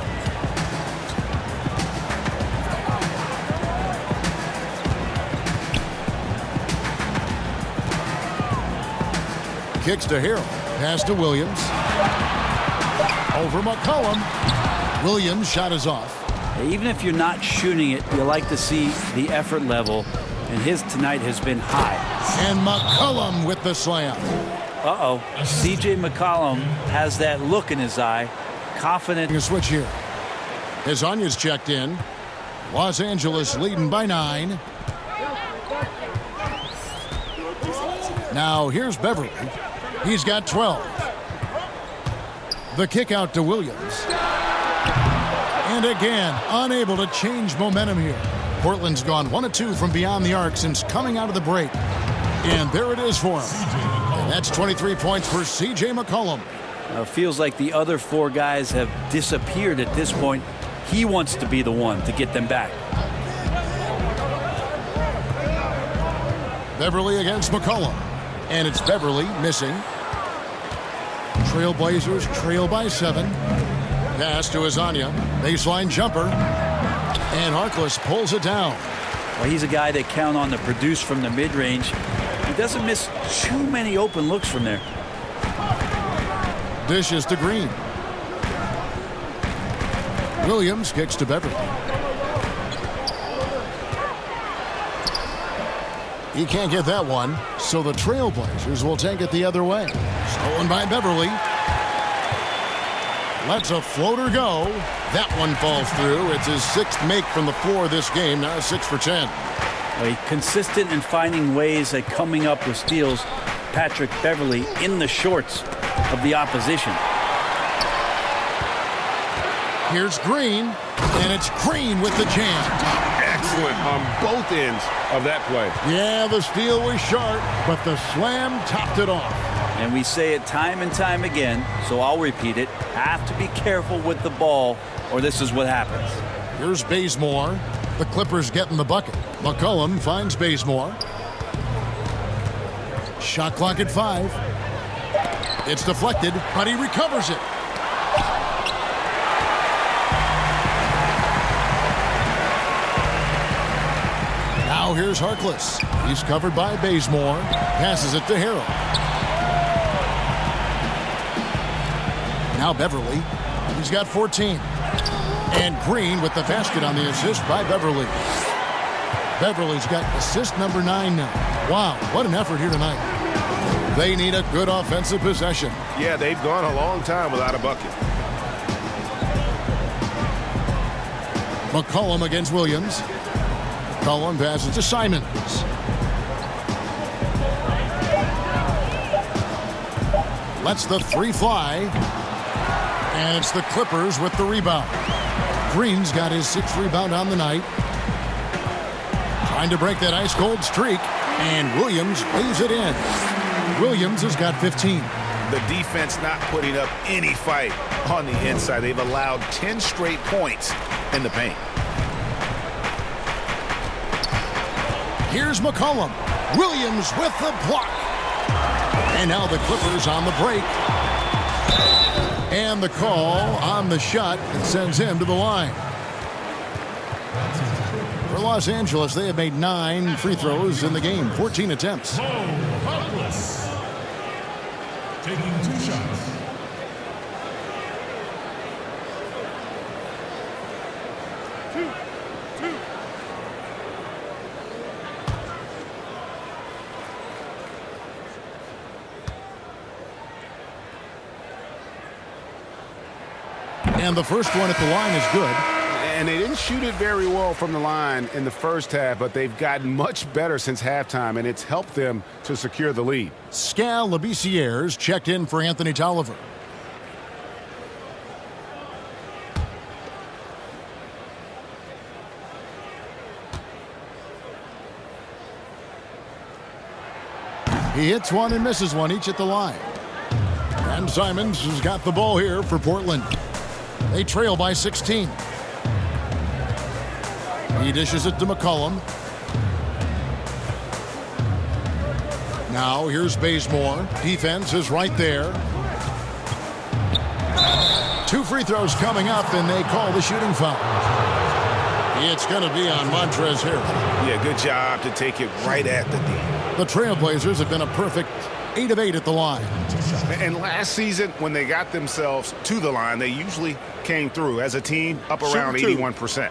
Kicks to Harrell. Pass to Williams. Over McCollum. Williams' shot is off. Even if you're not shooting it, you like to see the effort level, and his tonight has been high. And McCollum with the slam. Uh-oh. C.J. McCollum has that look in his eye. Confident. A switch here. Hezonja's checked in. Los Angeles leading by 9. Now here's Beverly. He's got 12. The kick out to Williams. And again, unable to change momentum here. Portland's gone 1 of 2 from beyond the arc since coming out of the break. And there it is for him. And that's 23 points for C.J. McCollum. Feels like the other 4 guys have disappeared at this point. He wants to be the one to get them back. Beverly against McCollum. And it's Beverly missing. Trailblazers trail by 7. Pass to Hezonja. Baseline jumper. And Harkless pulls it down. Well, he's a guy they count on to produce from the mid-range. He doesn't miss too many open looks from there. Dishes to Green. Williams kicks to Beverly. He can't get that one, so the Trailblazers will take it the other way. Stolen by Beverly. Lets a floater go. That one falls through. It's his 6th make from the floor this game, now 6 for 10. Well, consistent in finding ways at coming up with steals. Patrick Beverly in the shorts of the opposition. Here's Green, and it's Green with the jam. Excellent on both ends of that play. Yeah, the steal was sharp, but the slam topped it off. And we say it time and time again, so I'll repeat it. Have to be careful with the ball, or this is what happens. Here's Bazemore. The Clippers getting the bucket. McCollum finds Bazemore. Shot clock at 5. It's deflected, but he recovers it. Now here's Harkless. He's covered by Bazemore. Passes it to Harrell. Now Beverly. He's got 14. And Green with the basket on the assist by Beverly. Beverly's got assist number 9 now. Wow, what an effort here tonight. They need a good offensive possession. Yeah, they've gone a long time without a bucket. McCollum against Williams. McCollum passes to Simons. Lets the 3 fly. And it's the Clippers with the rebound. Green's got his 6th rebound on the night. Trying to break that ice-cold streak. And Williams lays it in. Williams has got 15. The defense not putting up any fight on the inside. They've allowed 10 straight points in the paint. Here's McCollum. Williams with the block. And now the Clippers on the break. And the call on the shot that sends him to the line. For Los Angeles, they have made 9 free throws in the game, 14 attempts. Harkless taking 2 shots. And the first one at the line is good. And they didn't shoot it very well from the line in the first half, but they've gotten much better since halftime, and it's helped them to secure the lead. Skal Labissière checked in for Anthony Tolliver. He hits one and misses one, each at the line. And Simons has got the ball here for Portland. They trail by 16. He dishes it to McCollum. Now here's Bazemore. Defense is right there. 2 free throws coming up, and they call the shooting foul. It's going to be on Montrezl Harrell. Yeah, good job to take it right at the D. The Trailblazers have been a perfect 8 of 8 at the line. And last season, when they got themselves to the line, they usually came through as a team up around 81%.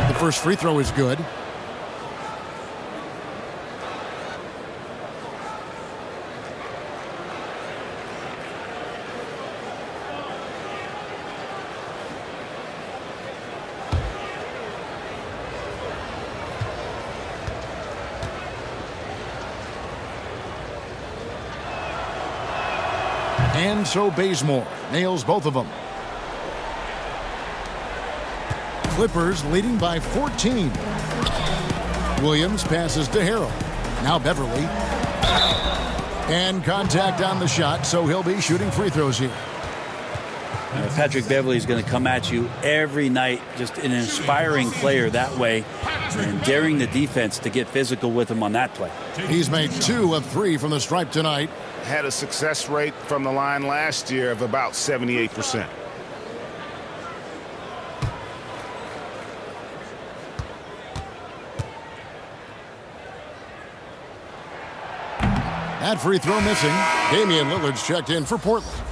The first free throw is good. And so Bazemore nails both of them. Clippers leading by 14. Williams passes to Harrell. Now Beverly. And contact on the shot, so he'll be shooting free throws here. Patrick Beverly is going to come at you every night, just an inspiring player that way, and daring the defense to get physical with him on that play. He's made 2 of 3 from the stripe tonight. Had a success rate from the line last year of about 78%. That free throw missing. Damian Lillard's checked in for Portland.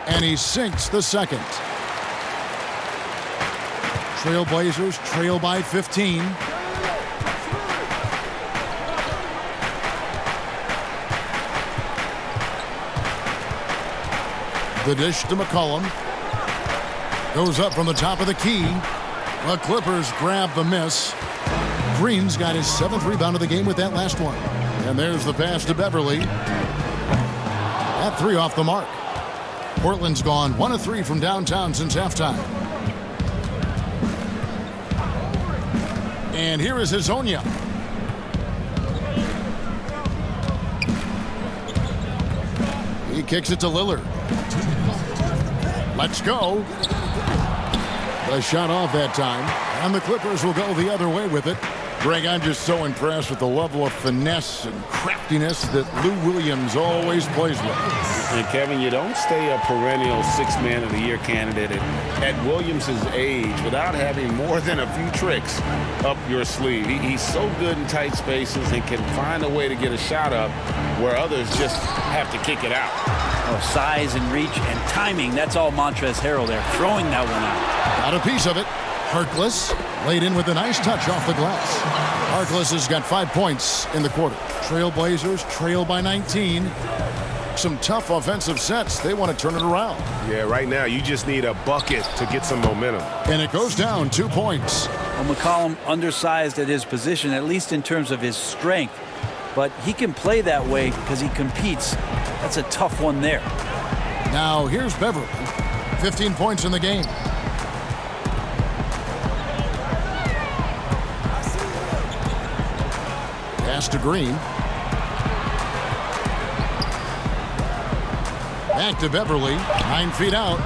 And he sinks the second. Trailblazers trail by 15. The dish to McCollum. Goes up from the top of the key. The Clippers grab the miss. Green's got his 7th rebound of the game with that last one. And there's the pass to Beverly. That 3 off the mark. Portland's gone 1 of 3 from downtown since halftime. And here is Hezonja. He kicks it to Lillard. Let's go. The shot off that time. And the Clippers will go the other way with it. Greg, I'm just so impressed with the level of finesse and craftiness that Lou Williams always plays with. And Kevin, you don't stay a perennial 6th Man of the Year candidate at Williams' age without having more than a few tricks up your sleeve. He's so good in tight spaces and can find a way to get a shot up where others just have to kick it out. Oh, size and reach and timing. That's all Montrezl Harrell there, throwing that one out. Got a piece of it. Harkless laid in with a nice touch off the glass. Harkless has got 5 points in the quarter. Trailblazers trail by 19. Some tough offensive sets. They want to turn it around. Yeah, right now you just need a bucket to get some momentum. And it goes down 2 points. Well, McCollum undersized at his position, at least in terms of his strength. But he can play that way because he competes. That's a tough one there. Now here's Beverly. 15 points in the game. Pass to Green. Back to Beverly. 9 feet out.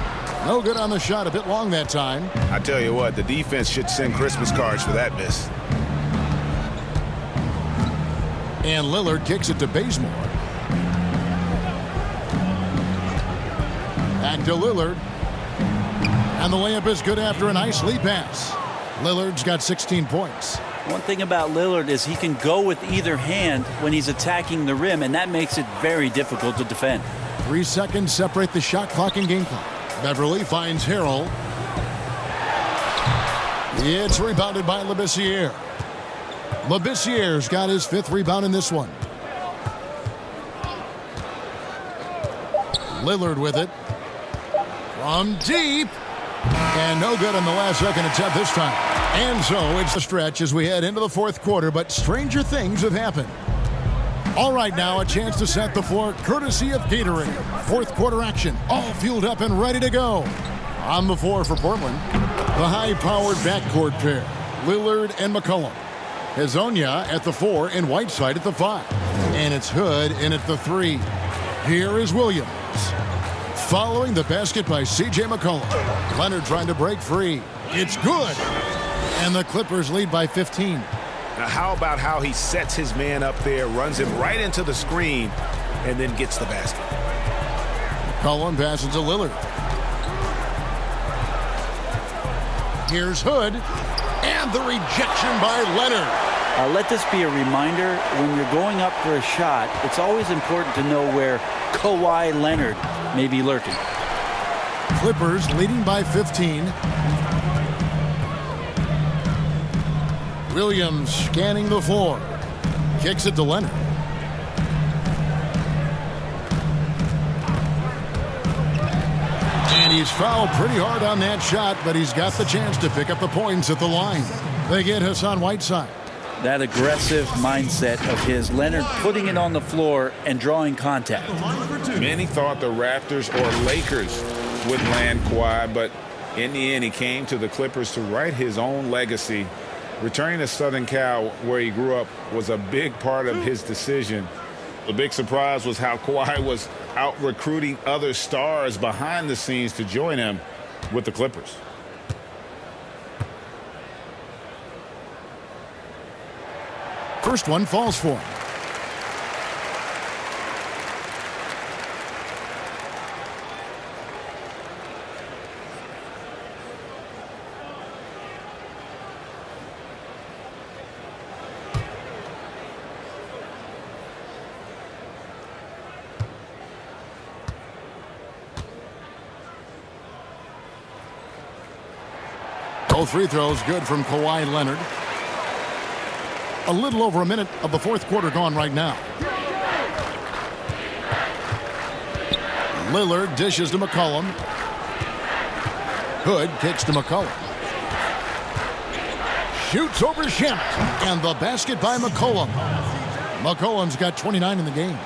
No good on the shot. A bit long that time. I tell you what, the defense should send Christmas cards for that miss. And Lillard kicks it to Bazemore. Back to Lillard. And the layup is good after a nice lead pass. Lillard's got 16 points. One thing about Lillard is he can go with either hand when he's attacking the rim, and that makes it very difficult to defend. 3 seconds separate the shot clock and game clock. Beverly finds Harrell. It's rebounded by Labissiere. Labissiere's got his 5th rebound in this one. Lillard with it. From deep. And no good on the last second attempt this time. And so it's the stretch as we head into the 4th quarter, but stranger things have happened. All right, now a chance to set the floor courtesy of Gatorade. 4th quarter action, all fueled up and ready to go. On the floor for Portland, the high-powered backcourt pair, Lillard and McCollum. Hezonja at the 4 and Whiteside at the 5. And it's Hood in at the 3. Here is Williams. Following the basket by C.J. McCollum. Leonard trying to break free. It's good. And the Clippers lead by 15. Now how about how he sets his man up there, runs him right into the screen, and then gets the basket. McCollum passes to Lillard. Here's Hood. And the rejection by Leonard. Let this be a reminder, when you're going up for a shot, it's always important to know where Kawhi Leonard may be lurking. Clippers leading by 15. Williams scanning the floor. Kicks it to Leonard. And he's fouled pretty hard on that shot, but he's got the chance to pick up the points at the line. They get Hassan Whiteside. That aggressive mindset of his, Leonard putting it on the floor and drawing contact. Many thought the Raptors or Lakers would land Kawhi, but in the end, he came to the Clippers to write his own legacy. Returning to Southern Cal, where he grew up, was a big part of his decision. The big surprise was how Kawhi was out recruiting other stars behind the scenes to join him with the Clippers. First one falls for him. Both free throws good from Kawhi Leonard. A little over a minute of the 4th quarter gone right now. Lillard dishes to McCollum. Hood kicks to McCollum. Shoots over Shemp. And the basket by McCollum. McCollum's got 29 in the game.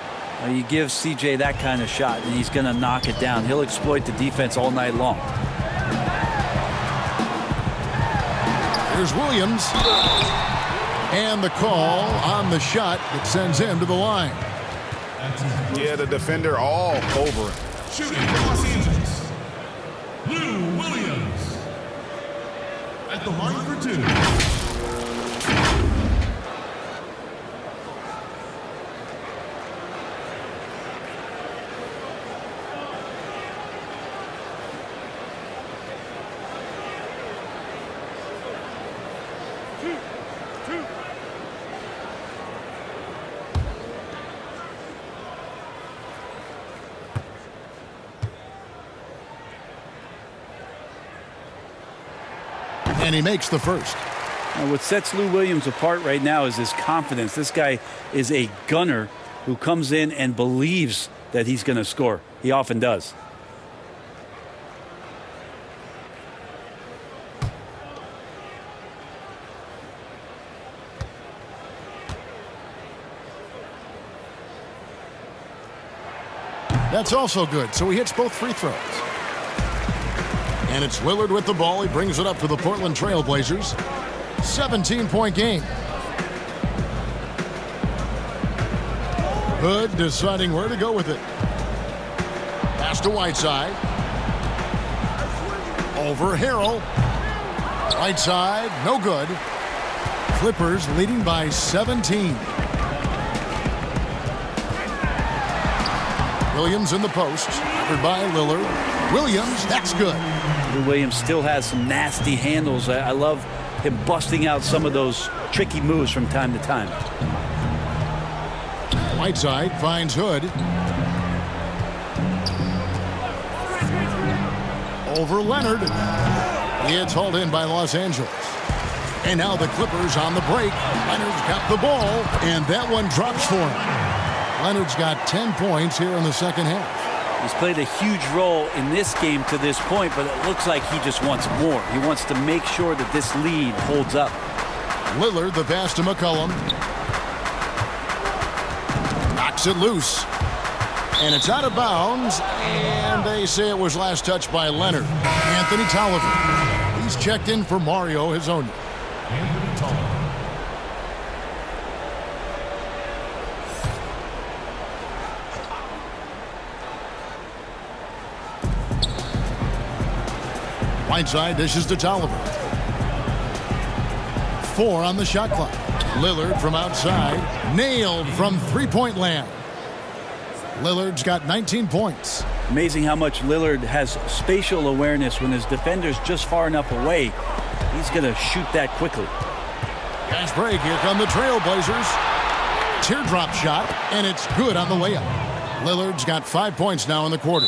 Well, you give CJ that kind of shot, and he's going to knock it down. He'll exploit the defense all night long. Here's Williams. And the call on the shot that sends him to the line. Yeah, the defender all over him. Shooting for Los Angeles, Lou Williams. At the line for 2. And he makes the first. Now, what sets Lou Williams apart right now is his confidence. This guy is a gunner who comes in and believes that he's going to score. He often does. That's also good, so he hits both free throws. And it's Lillard with the ball. He brings it up to the Portland Trail Blazers. 17-point game. Hood deciding where to go with it. Pass to Whiteside. Over Harrell. Whiteside, no good. Clippers leading by 17. Williams in the post. Covered by Lillard. Williams, that's good. Lou Williams still has some nasty handles. I love him busting out some of those tricky moves from time to time. Whiteside finds Hood. Over Leonard. It's hauled in by Los Angeles. And now the Clippers on the break. Leonard's got the ball, and that one drops for him. Leonard's got 10 points here in the second half. He's played a huge role in this game to this point, but it looks like he just wants more. He wants to make sure that this lead holds up. Lillard, the pass to McCollum. Knocks it loose. And it's out of bounds, and they say it was last touched by Leonard. Anthony Tolliver. He's checked in for Mario Hezonja. Anthony Tolliver. Whiteside dishes to Tolliver. 4 on the shot clock. Lillard from outside. Nailed from three-point land. Lillard's got 19 points. Amazing how much Lillard has spatial awareness when his defender's just far enough away. He's going to shoot that quickly. Fast break. Here come the Trailblazers. Teardrop shot, and it's good on the layup. Lillard's got 5 points now in the quarter.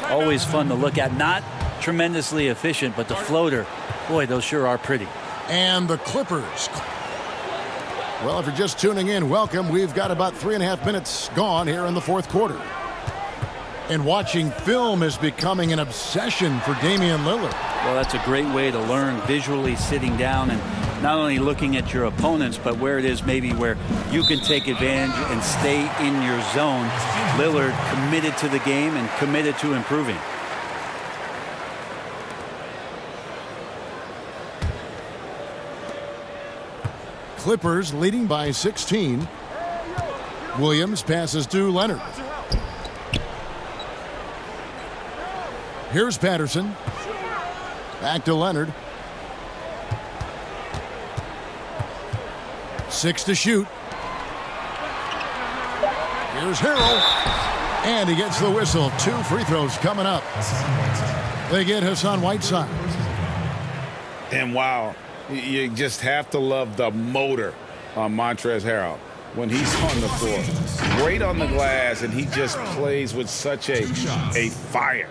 Always fun to look at. Not tremendously efficient, but the floater, boy, those sure are pretty. And the Clippers. Well, if you're just tuning in, welcome. We've got about 3.5 minutes gone here in the fourth quarter. And watching film is becoming an obsession for Damian Lillard. Well, that's a great way to learn, visually sitting down and not only looking at your opponents, but where it is maybe where you can take advantage and stay in your zone. Lillard committed to the game and committed to improving. Clippers leading by 16. Williams passes to Leonard. Here's Patterson. Back to Leonard. 6 to shoot. Here's Harrell. And he gets the whistle. 2 free throws coming up. They get Hassan Whiteside. And wow, you just have to love the motor on Montrezl Harrell when he's on the floor. Great on the glass, and he just plays with such a fire.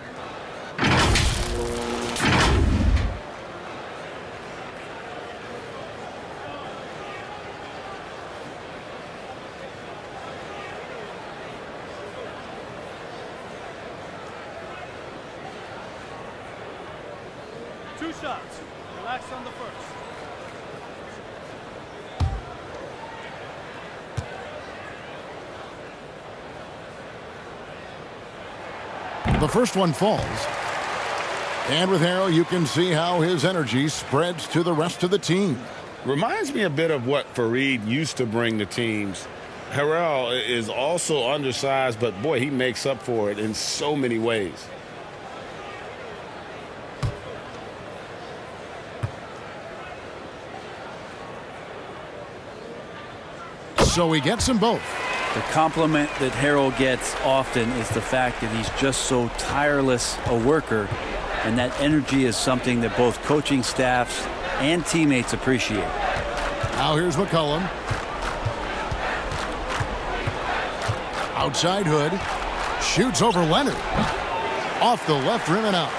Two shots. Relax on the first. The first one falls. And with Harrell, you can see how his energy spreads to the rest of the team. Reminds me a bit of what Fareed used to bring to teams. Harrell is also undersized, but boy, he makes up for it in so many ways. So he gets them both. The compliment that Harrell gets often is the fact that he's just so tireless a worker, and that energy is something that both coaching staffs and teammates appreciate. Now here's McCollum. Outside Hood. Shoots over Leonard. Off the left rim and out.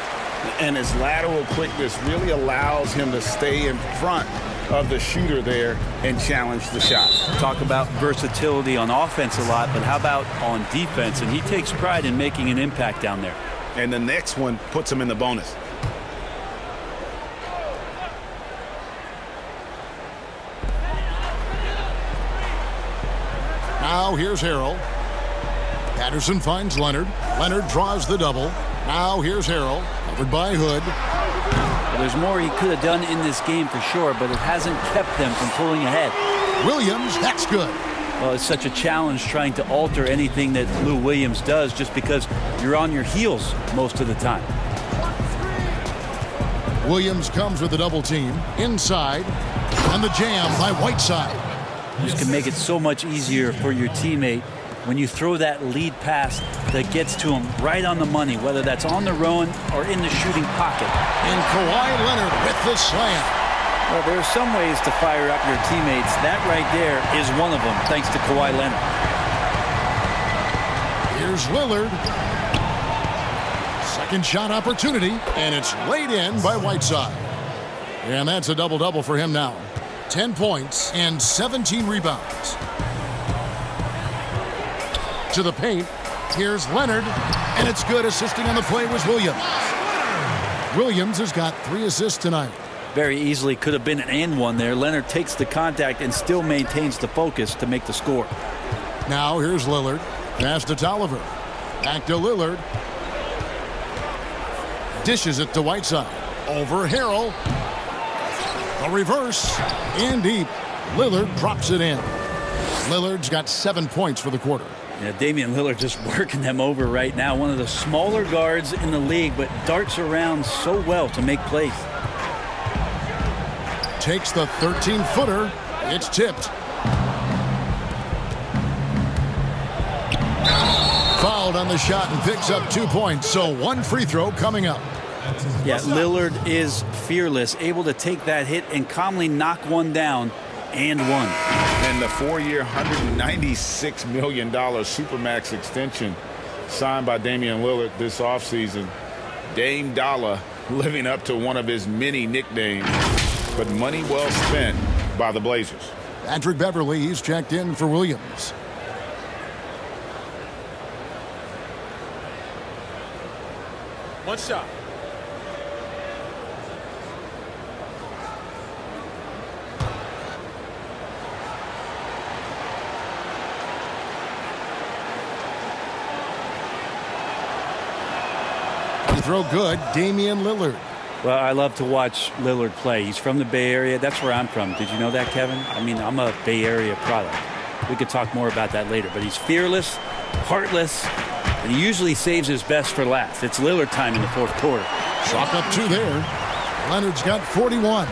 And his lateral quickness really allows him to stay in front of the shooter there and challenge the shot. Talk about versatility on offense a lot, but how about on defense? And he takes pride in making an impact down there. And the next one puts him in the bonus. Now here's Harrell. Patterson finds Leonard. Leonard draws the double. Now here's Harrell, covered by Hood. Well, there's more he could have done in this game for sure, but it hasn't kept them from pulling ahead. Williams, that's good. Well, it's such a challenge trying to alter anything that Lou Williams does just because you're on your heels most of the time. Williams comes with a double team. Inside. And the jam by Whiteside. This can make it so much easier for your teammate when you throw that lead pass that gets to him right on the money, whether that's on the run or in the shooting pocket. And Kawhi Leonard with the slam. Well, there are some ways to fire up your teammates. That right there is one of them, thanks to Kawhi Leonard. Here's Lillard. Second shot opportunity, and it's laid in by Whiteside. And that's a double-double for him now. 10 points and 17 rebounds. To the paint. Here's Leonard, and it's good. Assisting on the play was Williams. Williams has got 3 assists tonight. Very easily could have been an and one there. Leonard takes the contact and still maintains the focus to make the score. Now here's Lillard. Pass to Tolliver. Back to Lillard. Dishes it to Whiteside. Over Harrell. A reverse. In deep. Lillard drops it in. Lillard's got 7 points for the quarter. Yeah, Damian Lillard just working them over right now. One of the smaller guards in the league, but darts around so well to make plays. Takes the 13-footer. It's tipped. Fouled on the shot and picks up 2 points. So 1 free throw coming up. Yeah, Lillard is fearless, able to take that hit and calmly knock one down and one. And the 4-year, $196 million Supermax extension signed by Damian Lillard this offseason. Dame Dollar living up to one of his many nicknames, but money well spent by the Blazers. Patrick Beverly, he's checked in for Williams. One shot. Throw good, Damian Lillard. Well, I love to watch Lillard play. He's from the Bay Area. That's where I'm from. Did you know that, Kevin? I mean, I'm a Bay Area product. We could talk more about that later. But he's fearless, heartless, and he usually saves his best for last. It's Lillard time in the fourth quarter. Chalk up 2 there. Leonard's got 41.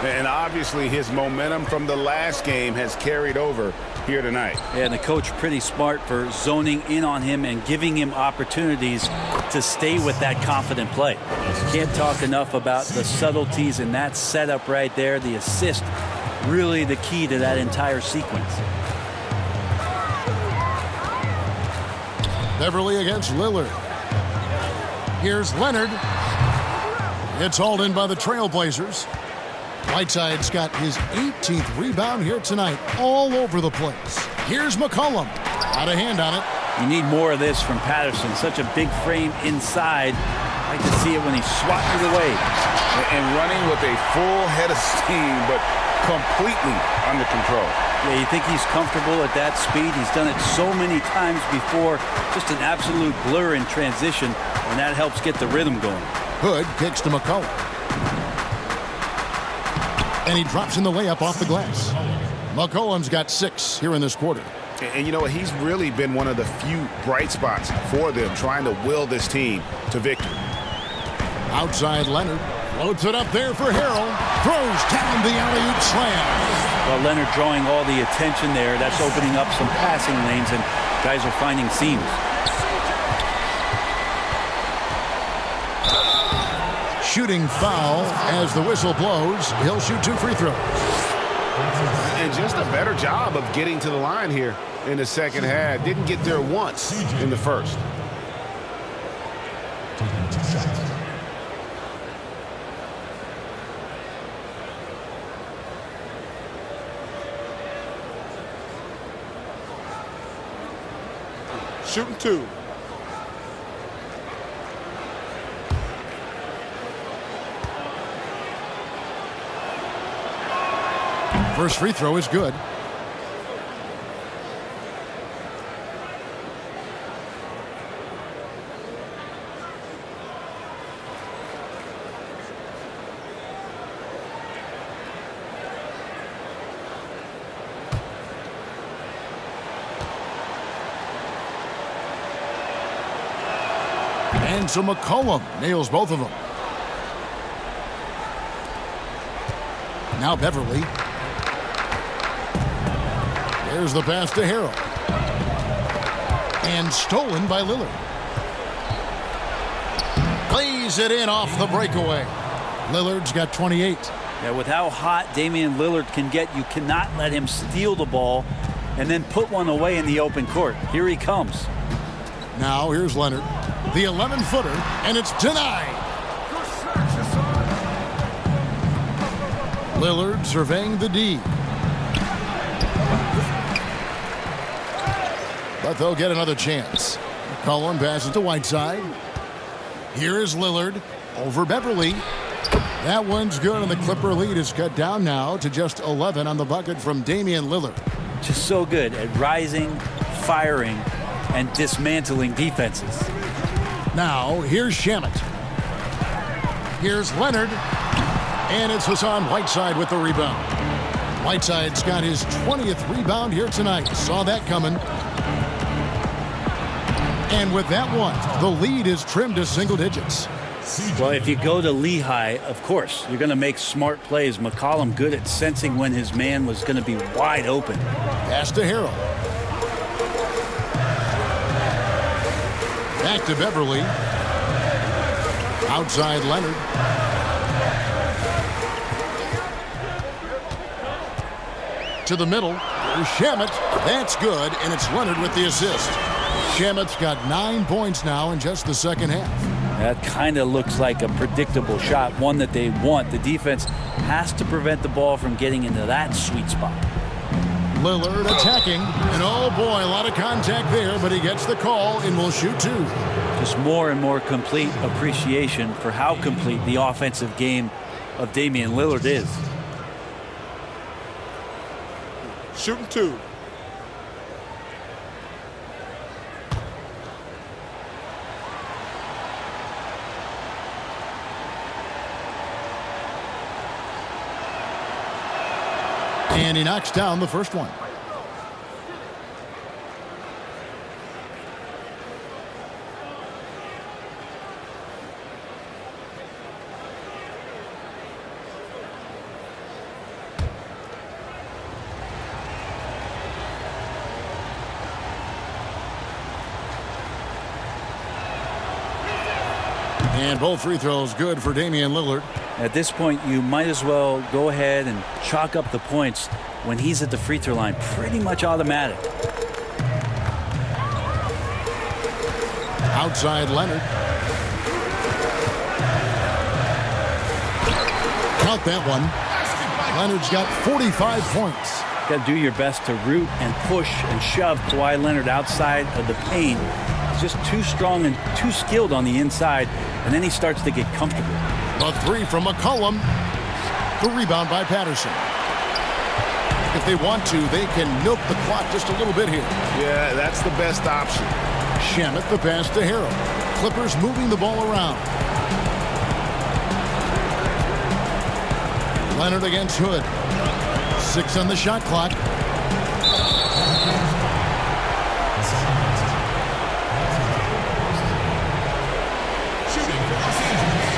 And obviously his momentum from the last game has carried over here tonight. Yeah, and the coach pretty smart for zoning in on him and giving him opportunities to stay with that confident play. Can't talk enough about the subtleties in that setup right there. The assist, really the key to that entire sequence. Beverly against Lillard. Here's Leonard. It's hauled in by the Trailblazers. Whiteside's got his 18th rebound here tonight, all over the place. Here's McCollum. Out of hand on it. You need more of this from Patterson. Such a big frame inside. I like to see it when he swats it away. And running with a full head of steam, but completely under control. Yeah, you think he's comfortable at that speed? He's done it so many times before. Just an absolute blur in transition, and that helps get the rhythm going. Hood kicks to McCollum. And he drops in the layup off the glass. McCollum's got 6 here in this quarter. And you know what? He's really been one of the few bright spots for them, trying to will this team to victory. Outside Leonard. Floats it up there for Harrell. Throws down the alley-oop slam. Well, Leonard drawing all the attention there. That's opening up some passing lanes, and guys are finding seams. Shooting foul as the whistle blows. He'll shoot 2 free throws. And just a better job of getting to the line here in the second half. Didn't get there once in the first. Shooting 2. First free throw is good. And so McCollum nails both of them. Now Beverly. There's the pass to Harrell. And stolen by Lillard. Lays it in off the breakaway. Lillard's got 28. Yeah, with how hot Damian Lillard can get, you cannot let him steal the ball and then put one away in the open court. Here he comes. Now here's Leonard. The 11-footer, and it's denied. Lillard surveying the D. But they'll get another chance. McCollum passes to Whiteside. Here is Lillard over Beverly. That one's good, and the Clipper lead is cut down now to just 11 on the bucket from Damian Lillard. Just so good at rising, firing, and dismantling defenses. Now, here's Shamet. Here's Leonard. And it's Hassan Whiteside with the rebound. Whiteside's got his 20th rebound here tonight. Saw that coming. And with that one, the lead is trimmed to single digits. Well, if you go to Lehigh, of course, you're going to make smart plays. McCollum good at sensing when his man was going to be wide open. Pass to Harrell. Back to Beverly. Outside Leonard. To the middle. There's Shamet. That's good, and it's Leonard with the assist. Shamet's got 9 points now in just the second half. That kind of looks like a predictable shot, one that they want. The defense has to prevent the ball from getting into that sweet spot. Lillard attacking, and oh boy, a lot of contact there, but he gets the call and will shoot two. Just more and more complete appreciation for how complete the offensive game of Damian Lillard is. Shooting two. And he knocks down the first one. And both free throws good for Damian Lillard. At this point, you might as well go ahead and chalk up the points when he's at the free throw line. Pretty much automatic. Outside Leonard. Count that one. Leonard's got 45 points. Got to do your best to root and push and shove Kawhi Leonard outside of the paint. He's just too strong and too skilled on the inside, and then he starts to get comfortable. A three from McCollum. The rebound by Patterson. If they want to, they can milk the clock just a little bit here. Yeah, that's the best option. Shamet the pass to Harrell. Clippers moving the ball around. Leonard against Hood. 6 on the shot clock. Shooting for Los Angeles,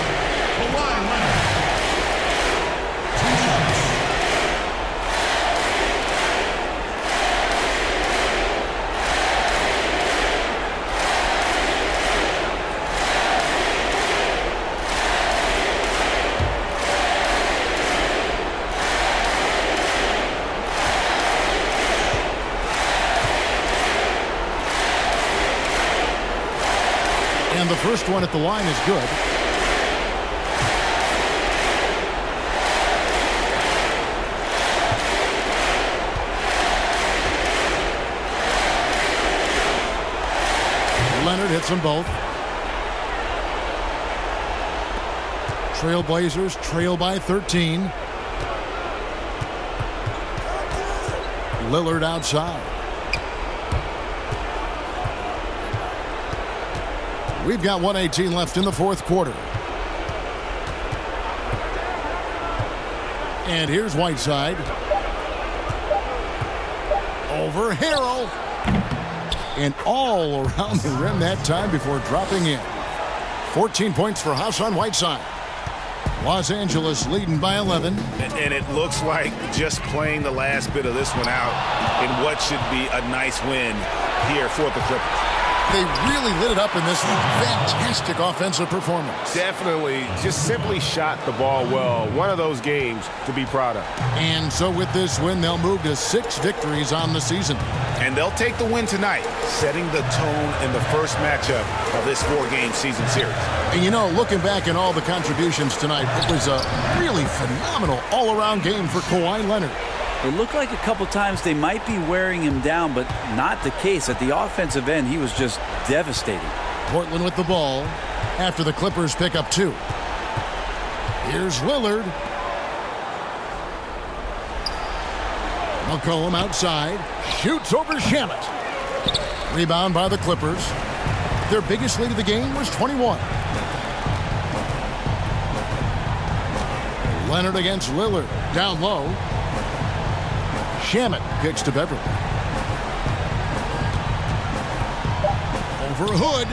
Kawhi Leonard. 2 shots. And the first one at the line is good. Leonard hits them both. Trailblazers trail by 13. Lillard outside. We've got 1:18 left in the fourth quarter. And here's Whiteside. Over Harrell. And all around the rim that time before dropping in. 14 points for Hassan Whiteside. Los Angeles leading by 11. And it looks like just playing the last bit of this one out in what should be a nice win here for the Clippers. They really lit it up in this fantastic offensive performance. Definitely just simply shot the ball well. One of those games to be proud of. And so with this win, they'll move to 6 victories on the season. And they'll take the win tonight, setting the tone in the first matchup of this 4-game season series. And you know, looking back at all the contributions tonight, it was a really phenomenal all-around game for Kawhi Leonard. It looked like a couple times they might be wearing him down, but not the case. At the offensive end, he was just devastating. Portland with the ball after the Clippers pick up 2. Here's Lillard. McCollum outside. Shoots over Shamet. Rebound by the Clippers. Their biggest lead of the game was 21. Leonard against Lillard. Down low. Shamet kicks to Beverly. Over Hood.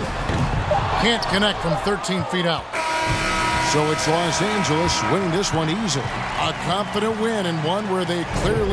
Can't connect from 13 feet out. So it's Los Angeles winning this one easily. A confident win and one where they clearly